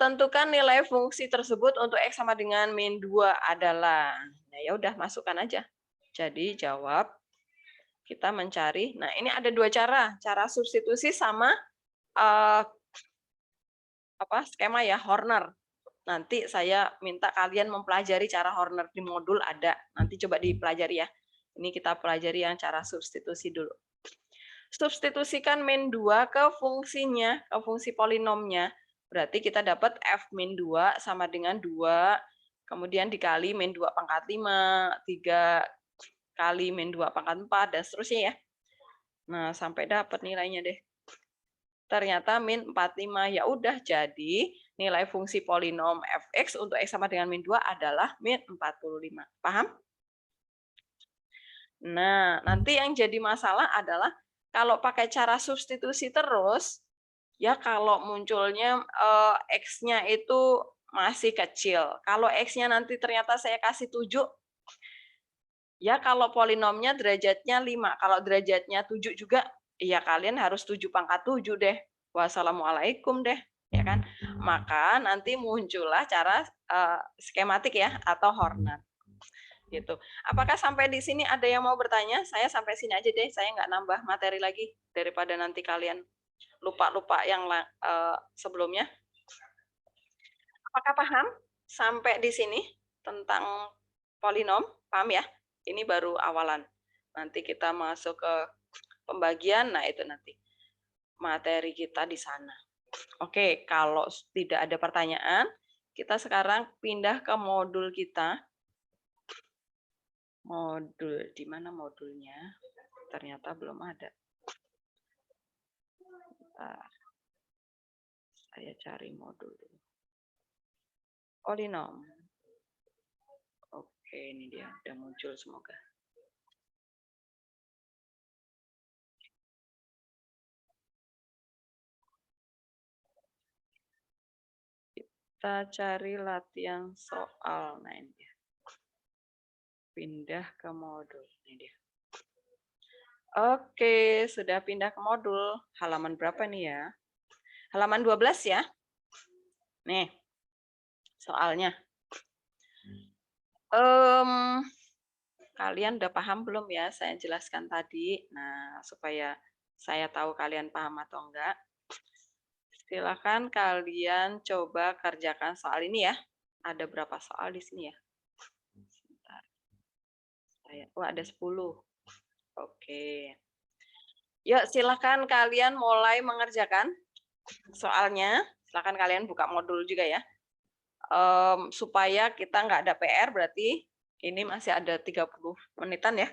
Tentukan nilai fungsi tersebut untuk x sama dengan min 2 adalah. Nah, ya udah, masukkan aja. Jadi jawab, kita mencari. Nah, ini ada dua cara. Cara substitusi sama skema ya, Horner. Nanti saya minta kalian mempelajari cara Horner di modul ada. Nanti coba dipelajari ya. Ini kita pelajari yang cara substitusi dulu. Substitusikan min 2 ke fungsinya, ke fungsi polinomnya. Berarti kita dapat f min 2 sama dengan 2, kemudian dikali min 2 pangkat 5, 3 kali min 2 pangkat 4, dan seterusnya ya. Nah, sampai dapat nilainya deh. Ternyata min 45. Ya udah, jadi nilai fungsi polinom fx untuk x sama dengan min 2 adalah min 45. Paham? Nah, nanti yang jadi masalah adalah kalau pakai cara substitusi terus, ya kalau munculnya x-nya itu masih kecil. Kalau x-nya nanti ternyata saya kasih 7, ya kalau polinomnya derajatnya 5. Kalau derajatnya 7 juga, ya kalian harus 7 pangkat 7 deh. Wassalamualaikum deh, ya kan? Maka nanti muncullah cara skematik ya, atau Horner. Gitu. Apakah sampai di sini ada yang mau bertanya? Saya sampai sini aja deh, saya nggak nambah materi lagi daripada nanti kalian lupa-lupa yang sebelumnya. Apakah paham sampai di sini tentang polinom? Paham ya? Ini baru awalan. Nanti kita masuk ke pembagian, nah itu nanti materi kita di sana. Oke, kalau tidak ada pertanyaan, kita sekarang pindah ke modul kita. Modul, di mana modulnya? Ternyata belum ada. Bentar. Saya cari modul. Polinom. Oke, ini dia, udah muncul semoga. Kita cari latihan soal. Nah, ini dia. Pindah ke modul. Ini dia. Oke, sudah pindah ke modul. Halaman berapa nih ya? Halaman 12 ya. Nih, soalnya. Kalian udah paham belum ya? Saya jelaskan tadi. Nah, supaya saya tahu kalian paham atau enggak. Silakan kalian coba kerjakan soal ini ya. Ada berapa soal di sini ya? Sebentar. Ada 10. Oke. Yuk, silakan kalian mulai mengerjakan soalnya. Silakan kalian buka modul juga ya. Supaya kita nggak ada PR, berarti ini masih ada 30 menitan ya.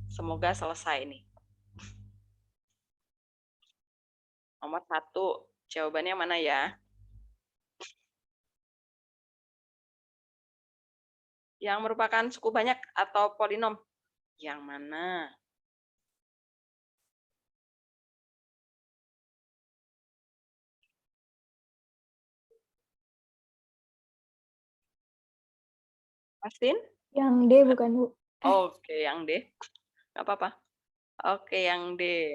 Semoga selesai ini. Nomor 1. Jawabannya mana ya? Yang merupakan suku banyak atau polinom? Yang mana? Pastiin? Yang D bukan, Bu. Oke, yang D. Nggak apa-apa. Oke, yang D.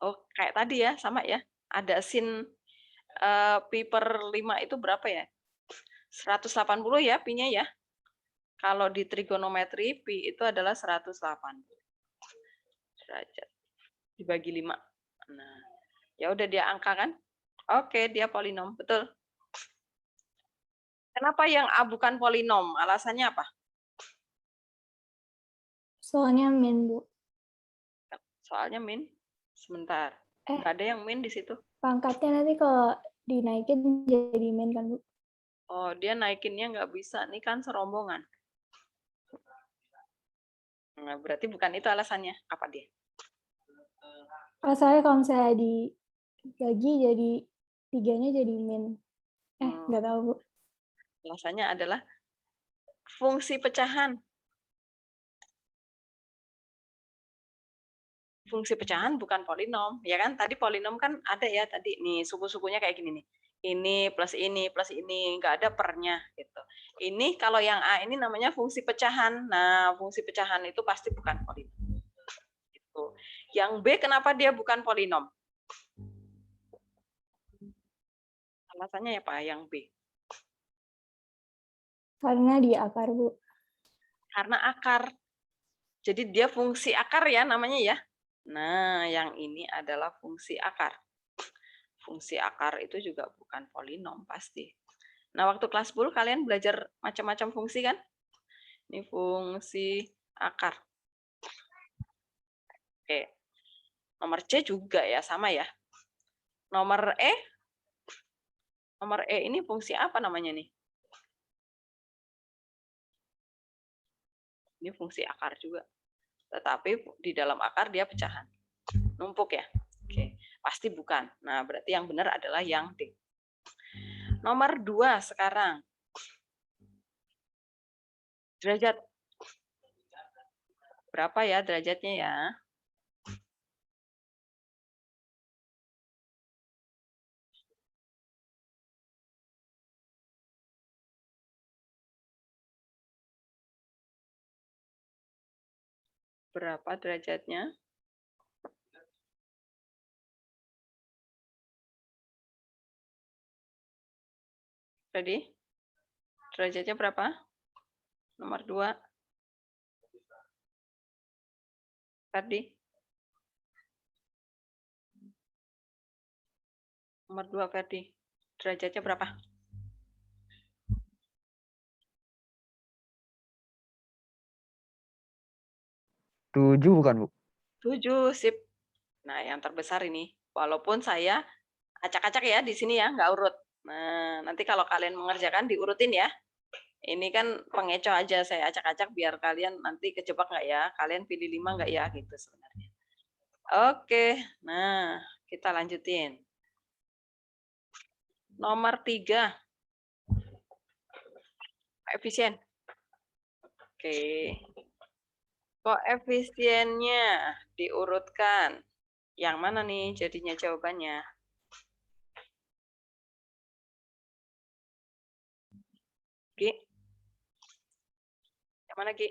Oh, kayak tadi ya, sama ya. Ada sin pi per 5 itu berapa ya? 180 ya, pi-nya ya. Kalau di trigonometri, pi itu adalah 180 derajat. Dibagi 5. Nah, ya udah dia angka kan? Oke, dia polinom, betul. Kenapa yang A bukan polinom? Alasannya apa? Soalnya min, Bu. Soalnya min. Sebentar. Eh. Nggak ada yang min di situ. Pangkatnya nanti kalau dinaikin jadi min kan, Bu? Oh, dia naikinnya nggak bisa. Ini kan serombongan. Nah, berarti bukan itu alasannya. Apa dia? Soalnya kalau misalnya dibagi jadi 3-nya jadi min. Nggak tahu, Bu. Alasannya adalah fungsi pecahan. Fungsi pecahan bukan polinom, ya kan? Tadi polinom kan ada ya tadi nih suku-sukunya kayak gini nih. Ini, plus ini, nggak ada pernya gitu. Ini kalau yang A ini namanya fungsi pecahan. Nah, fungsi pecahan itu pasti bukan polinom. Gitu. Yang B kenapa dia bukan polinom? Alasannya ya Pak, yang B. Karena di akar, Bu. Karena akar. Jadi dia fungsi akar ya namanya ya. Nah, yang ini adalah fungsi akar. Fungsi akar itu juga bukan polinom pasti. Nah, waktu kelas 10 kalian belajar macam-macam fungsi kan? Ini fungsi akar. Oke. Nomor C juga ya, sama ya. Nomor E ini fungsi apa namanya nih? Ini fungsi akar juga. Tetapi di dalam akar dia pecahan. Numpuk ya. Oke, pasti bukan. Nah, berarti yang benar adalah yang D. Nomor 2 sekarang. Derajat. Berapa ya derajatnya ya? Berapa derajatnya? Ready? Derajatnya berapa? Nomor 2. Ferdi? Nomor 2 Ferdi. Derajatnya berapa? 7 bukan, Bu? 7, sip. Nah, yang terbesar ini. Walaupun saya acak-acak ya di sini ya, nggak urut. Nah, nanti kalau kalian mengerjakan diurutin ya. Ini kan pengecoh aja, saya acak-acak biar kalian nanti kejebak nggak ya. Kalian pilih 5 nggak ya, gitu sebenarnya. Oke, nah kita lanjutin. Nomor 3. Koefisien. Oke. Koefisiennya diurutkan. Yang mana nih jadinya jawabannya? Ki? Yang mana Ki?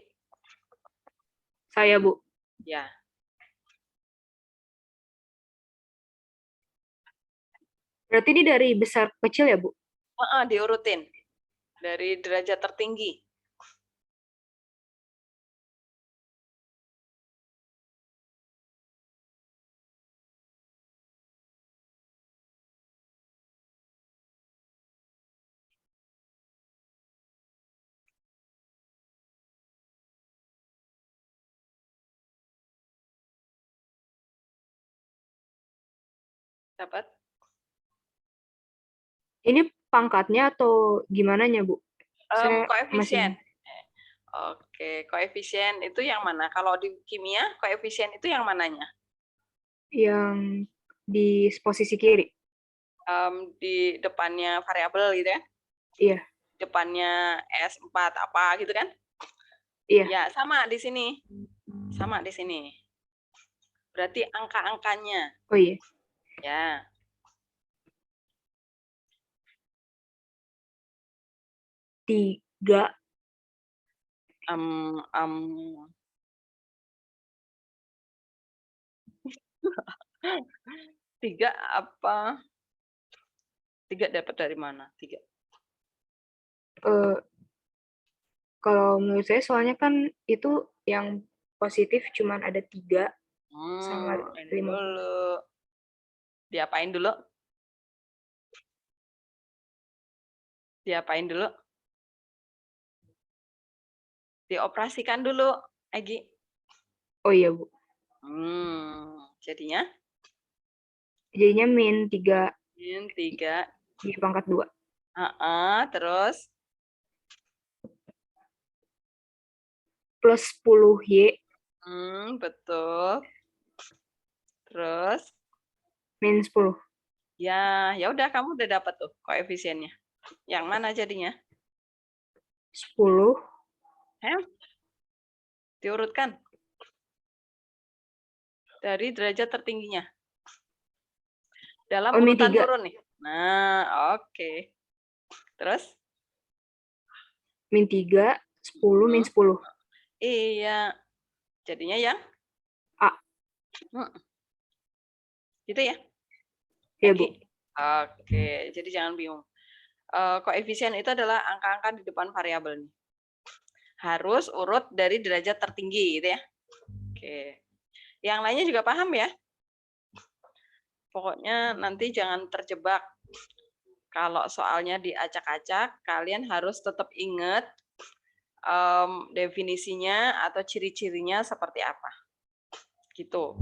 Saya, Bu. Ya. Berarti ini dari besar ke kecil ya, Bu? Diurutin. Dari derajat tertinggi. Dapat? Ini pangkatnya atau gimana ya, Bu? Saya Koefisien. Oke, koefisien itu yang mana? Kalau di kimia, koefisien itu yang mananya? Yang di posisi kiri. Di depannya variabel gitu ya? Iya. Depannya S4 apa gitu kan? Iya. Ya, sama di sini. Sama di sini. Berarti angka-angkanya. Oh iya. Ya. Tiga. Tiga apa? 3 dapat dari mana? 3. Kalau menurut saya soalnya kan itu yang positif cuman ada 3 sama 5. Dulu. Diapain dulu? Diapain dulu? Dioperasikan dulu, Egi. Oh iya, Bu. Jadinya Jadinya min 3 min 3. Y pangkat 2. Terus Plus 10 Y betul. Terus min 10. ya udah kamu udah dapat tuh koefisiennya. Yang mana jadinya? 10. Diurutkan dari derajat tertingginya. Dalam Oh, min urutan 3. turun nih. Nah, oke. Terus? Min 3, 10, min 10. Iya. Jadinya yang A. Gitu ya? Iya, Bu. Oke, jadi jangan bingung. Koefisien itu adalah angka-angka di depan variabel nih. Harus urut dari derajat tertinggi gitu ya. Oke. Yang lainnya juga paham ya? Pokoknya nanti jangan terjebak. Kalau soalnya diacak-acak, kalian harus tetap ingat definisinya atau ciri-cirinya seperti apa. Gitu.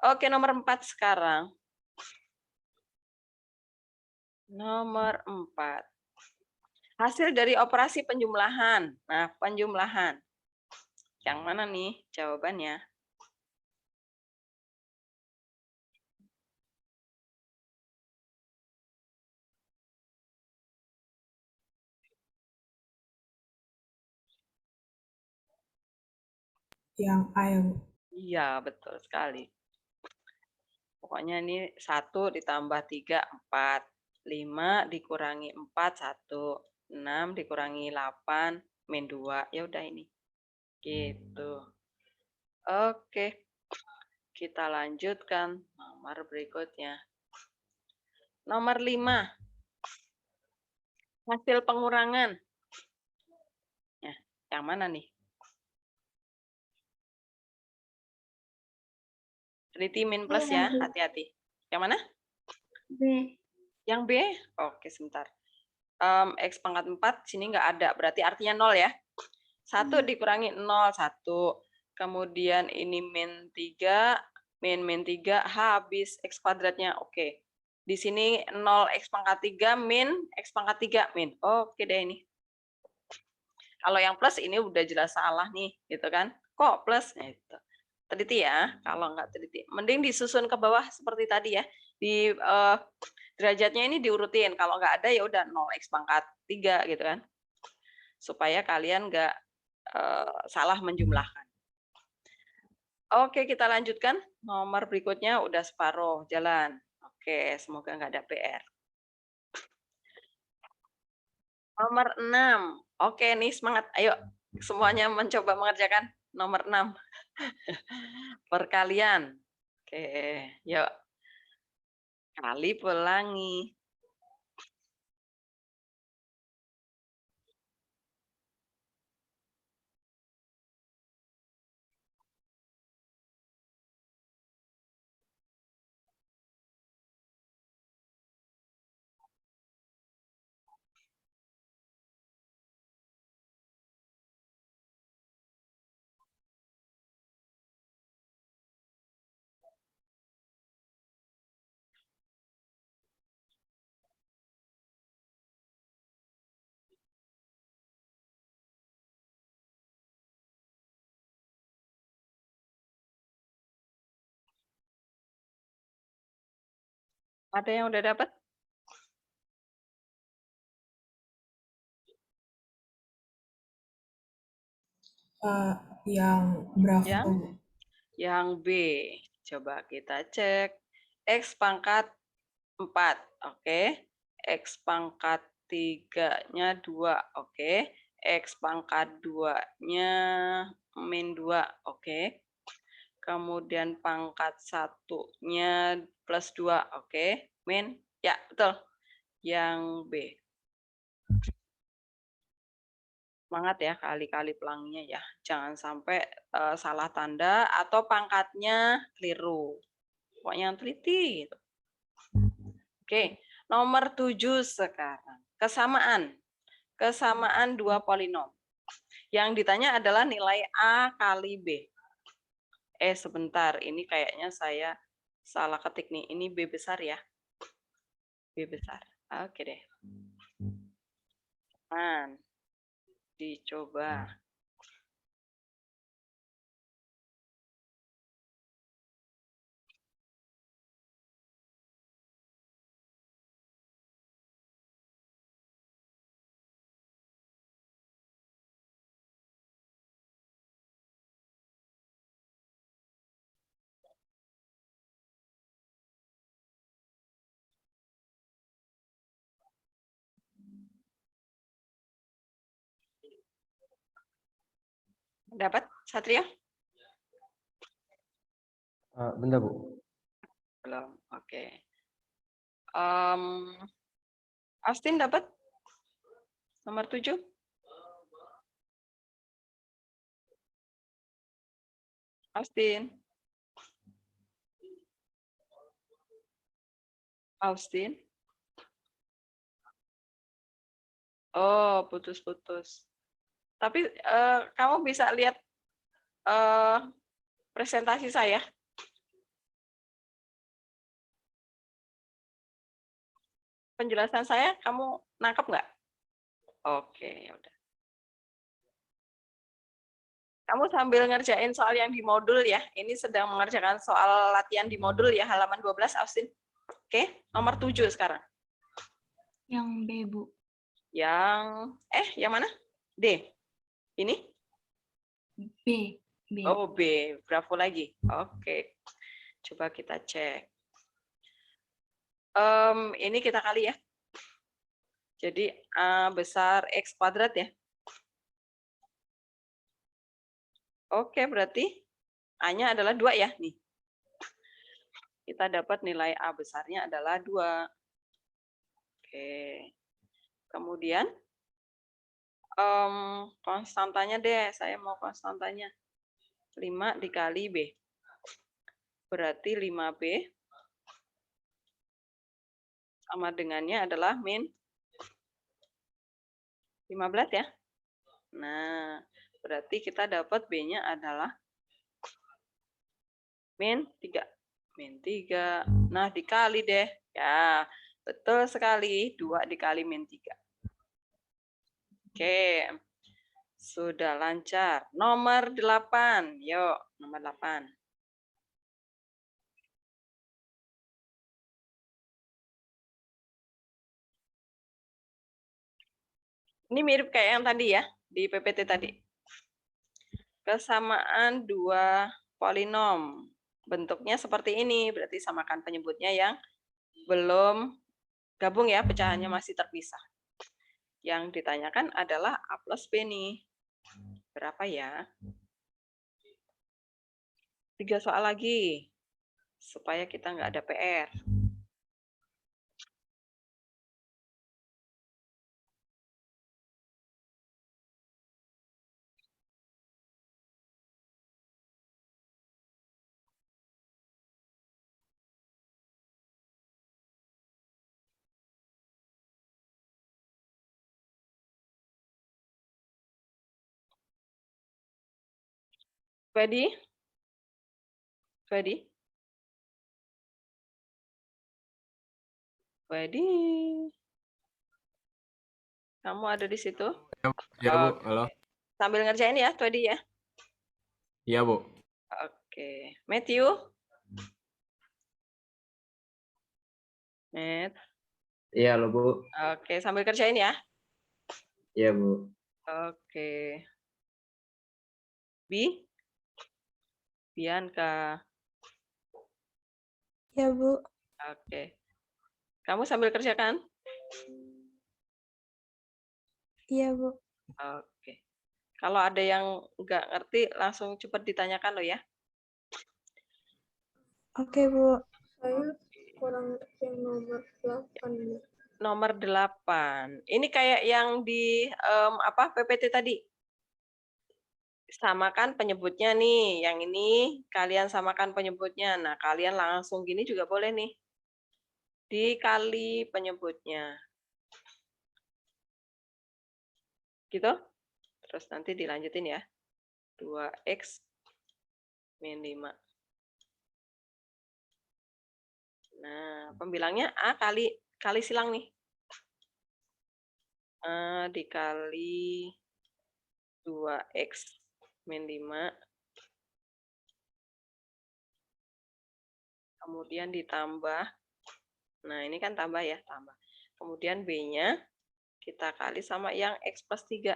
Oke, nomor 4 sekarang. Nomor 4. Hasil dari operasi penjumlahan. Nah, penjumlahan. Yang mana nih jawabannya? Yang A ya, Bu. Iya, betul sekali. Pokoknya ini 1 ditambah 3, 4. 5 dikurangi 4, 1. 6 dikurangi 8, min 2. Ya udah ini. Gitu. Oke. Kita lanjutkan nomor berikutnya. Nomor 5. Hasil pengurangan. Ya, yang mana nih? Teliti min plus ya, hati-hati. Yang mana? B. Yang B? Oke, sebentar. X pangkat 4, sini nggak ada. Berarti artinya 0 ya. 1 dikurangi 0, 1. Kemudian ini min 3, min 3, habis X kuadratnya. Oke. Di sini 0 X pangkat 3, min X pangkat 3, min. Oke deh ini. Kalau yang plus ini udah jelas salah nih, gitu kan. Kok plus? Nah, itu. Teliti ya, kalau nggak teliti. Mending disusun ke bawah seperti tadi ya. Di derajatnya ini diurutin. Kalau nggak ada ya udah 0x pangkat 3 gitu kan. Supaya kalian nggak salah menjumlahkan. Oke, kita lanjutkan. Nomor berikutnya udah separuh jalan. Oke, semoga nggak ada PR. Nomor 6. Oke, nih semangat. Ayo, semuanya mencoba mengerjakan. Nomor 6. Perkalian. Oke, yuk. Kali pelangi. Ada yang udah dapat? Yang berapa? Yang B. Coba kita cek. X pangkat 4. Oke. X pangkat 3-nya 2. Oke. X pangkat 2-nya min 2. Oke. Kemudian pangkat 1-nya plus 2. Oke. Min. Ya, betul. Yang B. Semangat ya kali-kali pelanginya ya. Jangan sampai salah tanda atau pangkatnya keliru. Pokoknya yang teliti. Gitu. Oke, nomor 7 sekarang. Kesamaan dua polinom. Yang ditanya adalah nilai A kali B. Sebentar, ini kayaknya saya salah ketik nih. Ini B besar ya. B besar. Oke deh. Dicoba. Dapat, Satrio? Bentar, Bu. Belum. Oke. Austin dapat? Nomor 7? Austin? Austin? Oh, putus-putus. Tapi kamu bisa lihat presentasi saya. Penjelasan saya kamu nangkep nggak? Oke, ya udah. Kamu sambil ngerjain soal yang di modul ya. Ini sedang mengerjakan soal latihan di modul ya, halaman 12, Austin. Oke, nomor 7 sekarang. Yang B, Bu. Yang mana? D. Ini? B. Oh, B. Bravo lagi. Oke. Coba kita cek. Ini kita kali ya. Jadi A besar X kuadrat ya. Oke, berarti A-nya adalah 2 ya. Nih. Kita dapat nilai A besarnya adalah 2. Oke. Kemudian konstantanya deh. Saya mau konstantanya. 5 dikali B. Berarti 5B sama dengannya adalah min 15 ya. Nah, berarti kita dapat B-nya adalah min 3. Min 3. Nah, dikali deh. Ya, betul sekali. 2 dikali min 3. Oke. Sudah lancar. Nomor 8. Yuk, nomor 8. Ini mirip kayak yang tadi ya, di PPT tadi. Kesamaan dua polinom. Bentuknya seperti ini, berarti samakan penyebutnya yang belum gabung ya, pecahannya masih terpisah. Yang ditanyakan adalah A plus B nih. Berapa ya? 3 soal lagi, supaya kita nggak ada PR. Ready? Ready? Ready? Kamu ada di situ? Ya, Bu. Halo. Sambil ngerjain ya, Ready ya? Iya, Bu. Oke. Matthew? Matt? Iya, lo, Bu. Oke, sambil kerjain ya. Iya, Bu. Oke. Bianca. Ya, Bu. Oke. Kamu sambil kerjakan? Iya, Bu. Oke. Kalau ada yang nggak ngerti, langsung cepat ditanyakan loh ya. Oke, Bu. Saya kurang yang nomor 8. Nomor 8. Ini kayak yang di PPT tadi. Samakan penyebutnya nih. Yang ini kalian samakan penyebutnya. Nah, kalian langsung gini juga boleh nih. Dikali penyebutnya. Gitu. Terus nanti dilanjutin ya. 2x min 5. Nah, pembilangnya A kali silang nih. A dikali 2x min 5. Kemudian ditambah. Nah, ini kan tambah ya, tambah. Kemudian B-nya kita kali sama yang X plus 3.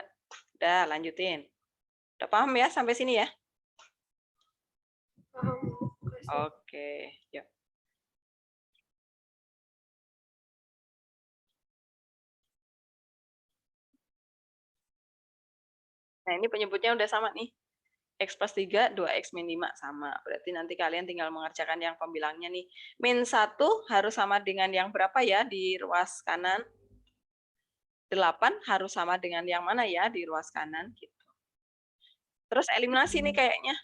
Udah, lanjutin. Udah paham ya sampai sini ya? Oke, yuk. Nah, ini penyebutnya udah sama nih. X plus 3, 2x min 5 sama. Berarti nanti kalian tinggal mengerjakan yang pembilangnya nih. Min 1 harus sama dengan yang berapa ya di ruas kanan? 8 harus sama dengan yang mana ya di ruas kanan? Gitu. Terus eliminasi nih kayaknya.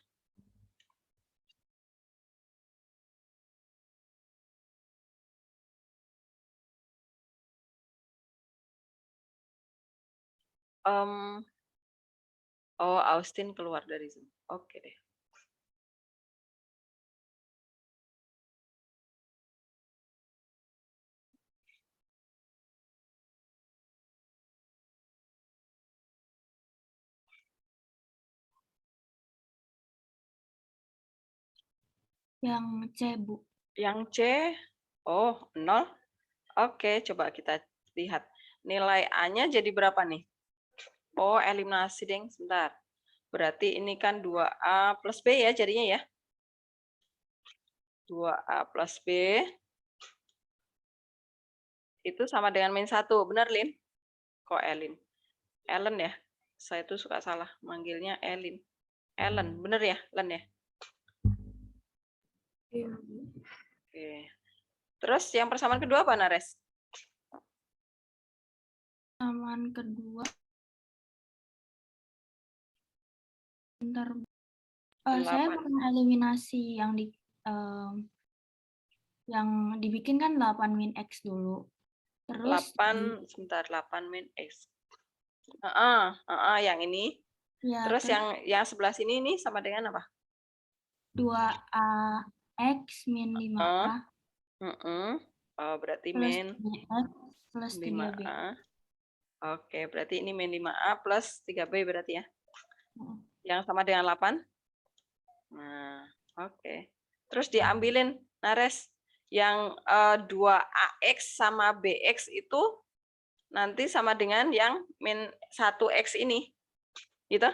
Oh, Austin keluar dari Zoom. Oke deh. Yang C, Bu. Yang C, oh 0. Oke, coba kita lihat. Nilai A-nya jadi berapa nih? Oh, eliminasi, deng. Sebentar. Berarti ini kan 2A plus B ya jadinya ya. 2A plus B itu sama dengan min 1. Benar, Lin? Kok Elin? Ellen ya? Saya tuh suka salah manggilnya Elin. Ellen, bener ya, Len ya? Iya. Oke. Terus yang persamaan kedua apa, Nares? Persamaan kedua. Bentar. Saya 8. pernah eliminasi yang dibikin kan 8 min X dulu. Terus 8, sebentar, 8 min X. Yang ini. ya, Terus yang sebelah sini ini sama dengan apa? 2AX min 5A Oh, berarti plus min 3X plus 3B. 5A. Oke, berarti ini min 5A plus 3B berarti ya. Yang sama dengan 8. Nah, oke. Terus diambilin, Nares, yang 2AX sama BX itu nanti sama dengan yang min 1X ini. Gitu?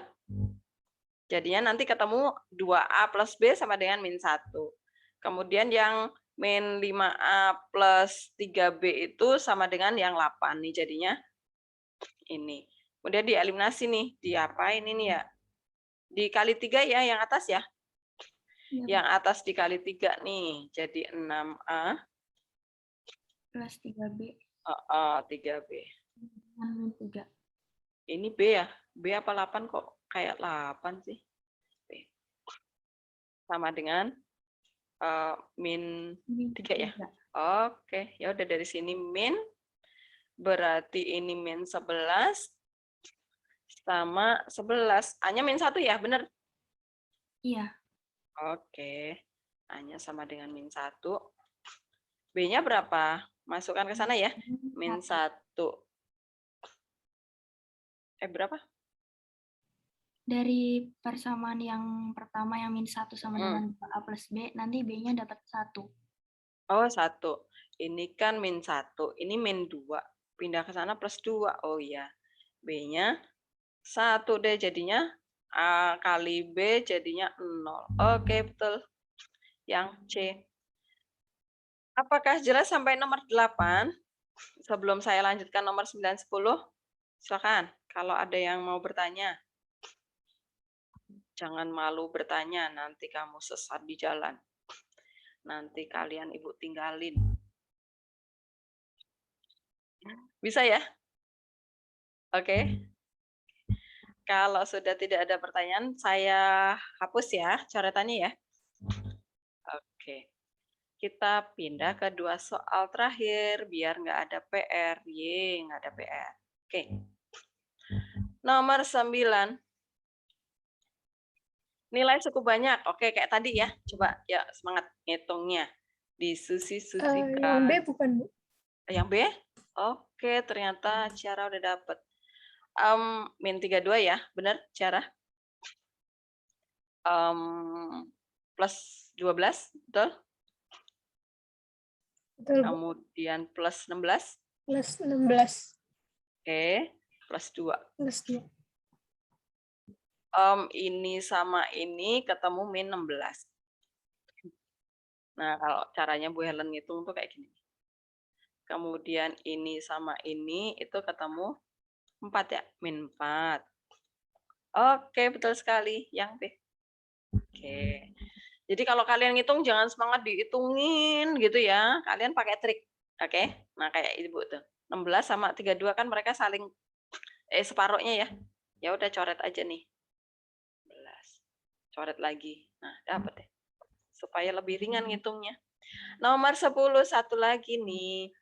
Jadinya nanti ketemu 2A plus B sama dengan min 1. Kemudian yang min 5A plus 3B itu sama dengan yang 8 nih jadinya ini. Kemudian dieliminasi nih, diapain ini ya? Dikali 3 ya yang atas ya? Ya, Yang atas dikali 3 nih, jadi 6A plus 3B. 3B. Min 3. Ini B ya? B apa 8 kok kayak 8 sih? B. Sama dengan min 3 ya? Oke, ya udah dari sini min. Berarti ini min 11 sama 11. A-nya min 1 ya, bener? Iya. Oke. A-nya sama dengan min 1. B-nya berapa? Masukkan ke sana ya. Min 1. Berapa? Dari persamaan yang pertama yang min 1 sama dengan A plus B, nanti B-nya dapat 1. Oh, 1. Ini kan min 1. Ini min 2. Pindah ke sana plus 2. Oh iya. B-nya 1 deh jadinya. A kali B jadinya 0. Oke, betul. Yang C. Apakah jelas sampai nomor 8? Sebelum saya lanjutkan nomor 9, 10, silakan. Kalau ada yang mau bertanya. Jangan malu bertanya, nanti kamu sesat di jalan. Nanti kalian ibu tinggalin. Bisa ya? Oke. Kalau sudah tidak ada pertanyaan, saya hapus ya coretannya ya. Oke. Kita pindah ke 2 soal terakhir, biar nggak ada PR. Nggak ada PR. Oke. Nomor 9. Nilai cukup banyak. Oke, kayak tadi ya. Coba ya semangat ngitungnya. Disusi-susikan. Yang B bukan, Bu? Yang B? Oke, ternyata Ciara udah dapet. Min 32 ya, benar Ciara? Plus 12, betul? Betul, Bu. Kemudian plus 16. Plus 16. Oke, plus 2. Plus 2. Ini sama ini ketemu min 16. Nah, kalau caranya Bu Helen ngitung tuh kayak gini. Kemudian ini sama ini itu ketemu 4 ya, min 4. Oke, betul sekali. Yang B. Oke. Jadi kalau kalian ngitung jangan semangat dihitungin gitu ya. Kalian pakai trik. Oke. Nah, kayak Ibu tuh. 16 sama 32 kan mereka saling separuhnya ya. Ya udah coret aja nih. 11. Coret lagi. Nah, dapat deh. Supaya lebih ringan ngitungnya. Nomor 10 satu lagi nih.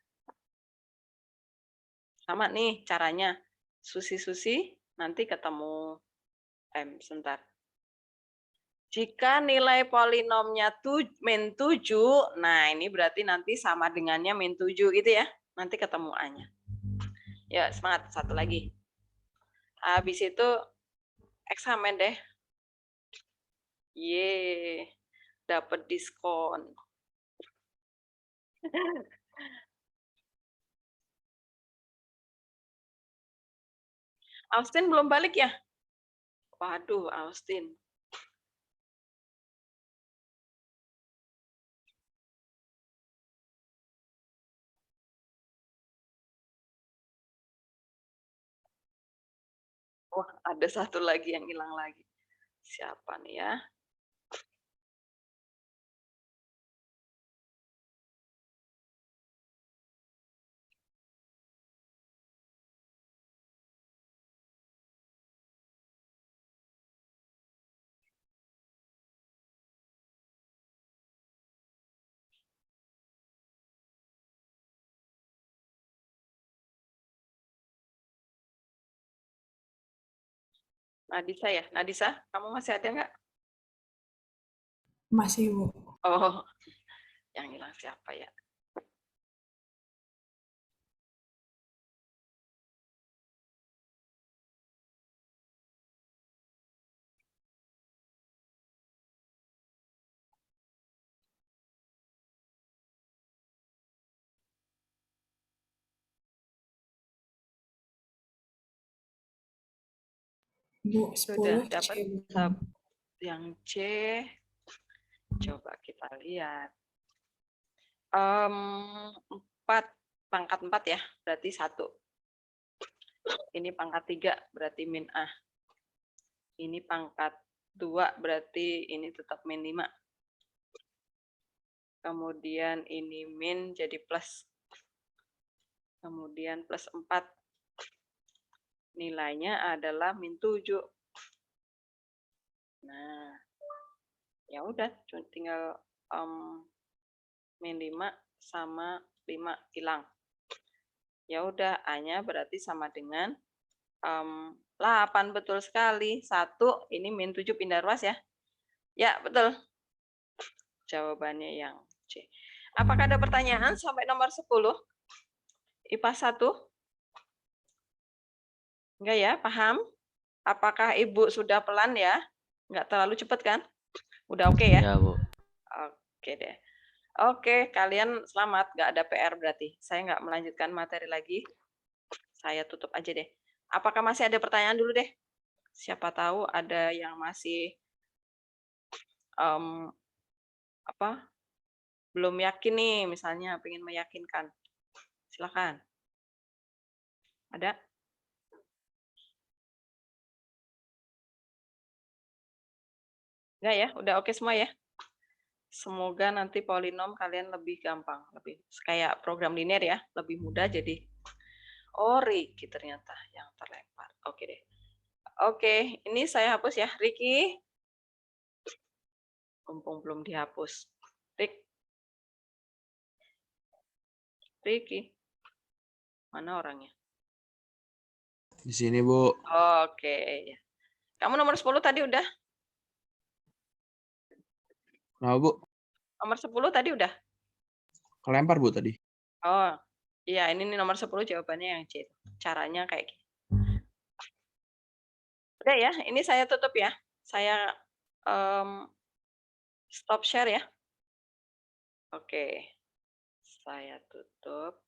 Sama nih caranya. Susi-susi nanti ketemu sebentar. Jika nilai polinomnya min 7, nah ini berarti nanti sama dengannya min 7 gitu ya. Nanti ketemu A-nya. Ya, semangat. Satu lagi. Habis itu eksamen deh. Ye, dapat diskon. Austin belum balik ya? Waduh, Austin. Wah, ada satu lagi yang hilang lagi. Siapa nih ya? Nadisa ya? Nadisa, kamu masih ada nggak? Masih, Bu. Oh, yang hilang siapa ya? Bu, Sudah 10 dapat C, Bu. yang C. Coba kita lihat. 4, pangkat 4 ya, berarti 1. Ini pangkat 3, berarti min A. Ini pangkat 2, berarti ini tetap min 5. Kemudian ini min jadi plus. Kemudian plus 4. Nilainya adalah min 7. Nah, ya udah, tinggal min 5 sama 5 hilang. Ya udah, A-nya berarti sama dengan 8, betul sekali. 1, ini min 7 pindah ruas ya. Ya, betul. Jawabannya yang C. Apakah ada pertanyaan sampai nomor 10? IPA 1? Enggak ya, paham? Apakah Ibu sudah pelan ya? Enggak terlalu cepat kan? Udah oke ya? Ya, Bu. Oke deh. Oke, kalian selamat. Nggak ada PR berarti. Saya nggak melanjutkan materi lagi. Saya tutup aja deh. Apakah masih ada pertanyaan dulu deh? Siapa tahu ada yang masih belum yakin nih, misalnya pengen meyakinkan. Silakan. Ada? Enggak ya? Udah oke semua ya? Semoga nanti polinom kalian lebih gampang, lebih kayak program linear ya, lebih mudah jadi. Oh, Ricky ternyata yang terlempar. Oke deh. Oke, ini saya hapus ya, Ricky. Mumpung belum dihapus. Ricky. Mana orangnya? Di sini, Bu. Oke. Kamu nomor 10 tadi udah? Kenapa, Bu? Nomor 10 tadi udah? Kelempar, Bu, tadi. Oh, iya ini nih nomor 10 jawabannya yang C. Caranya kayak gini. Udah ya, ini saya tutup ya. Saya stop share ya. Oke. Saya tutup.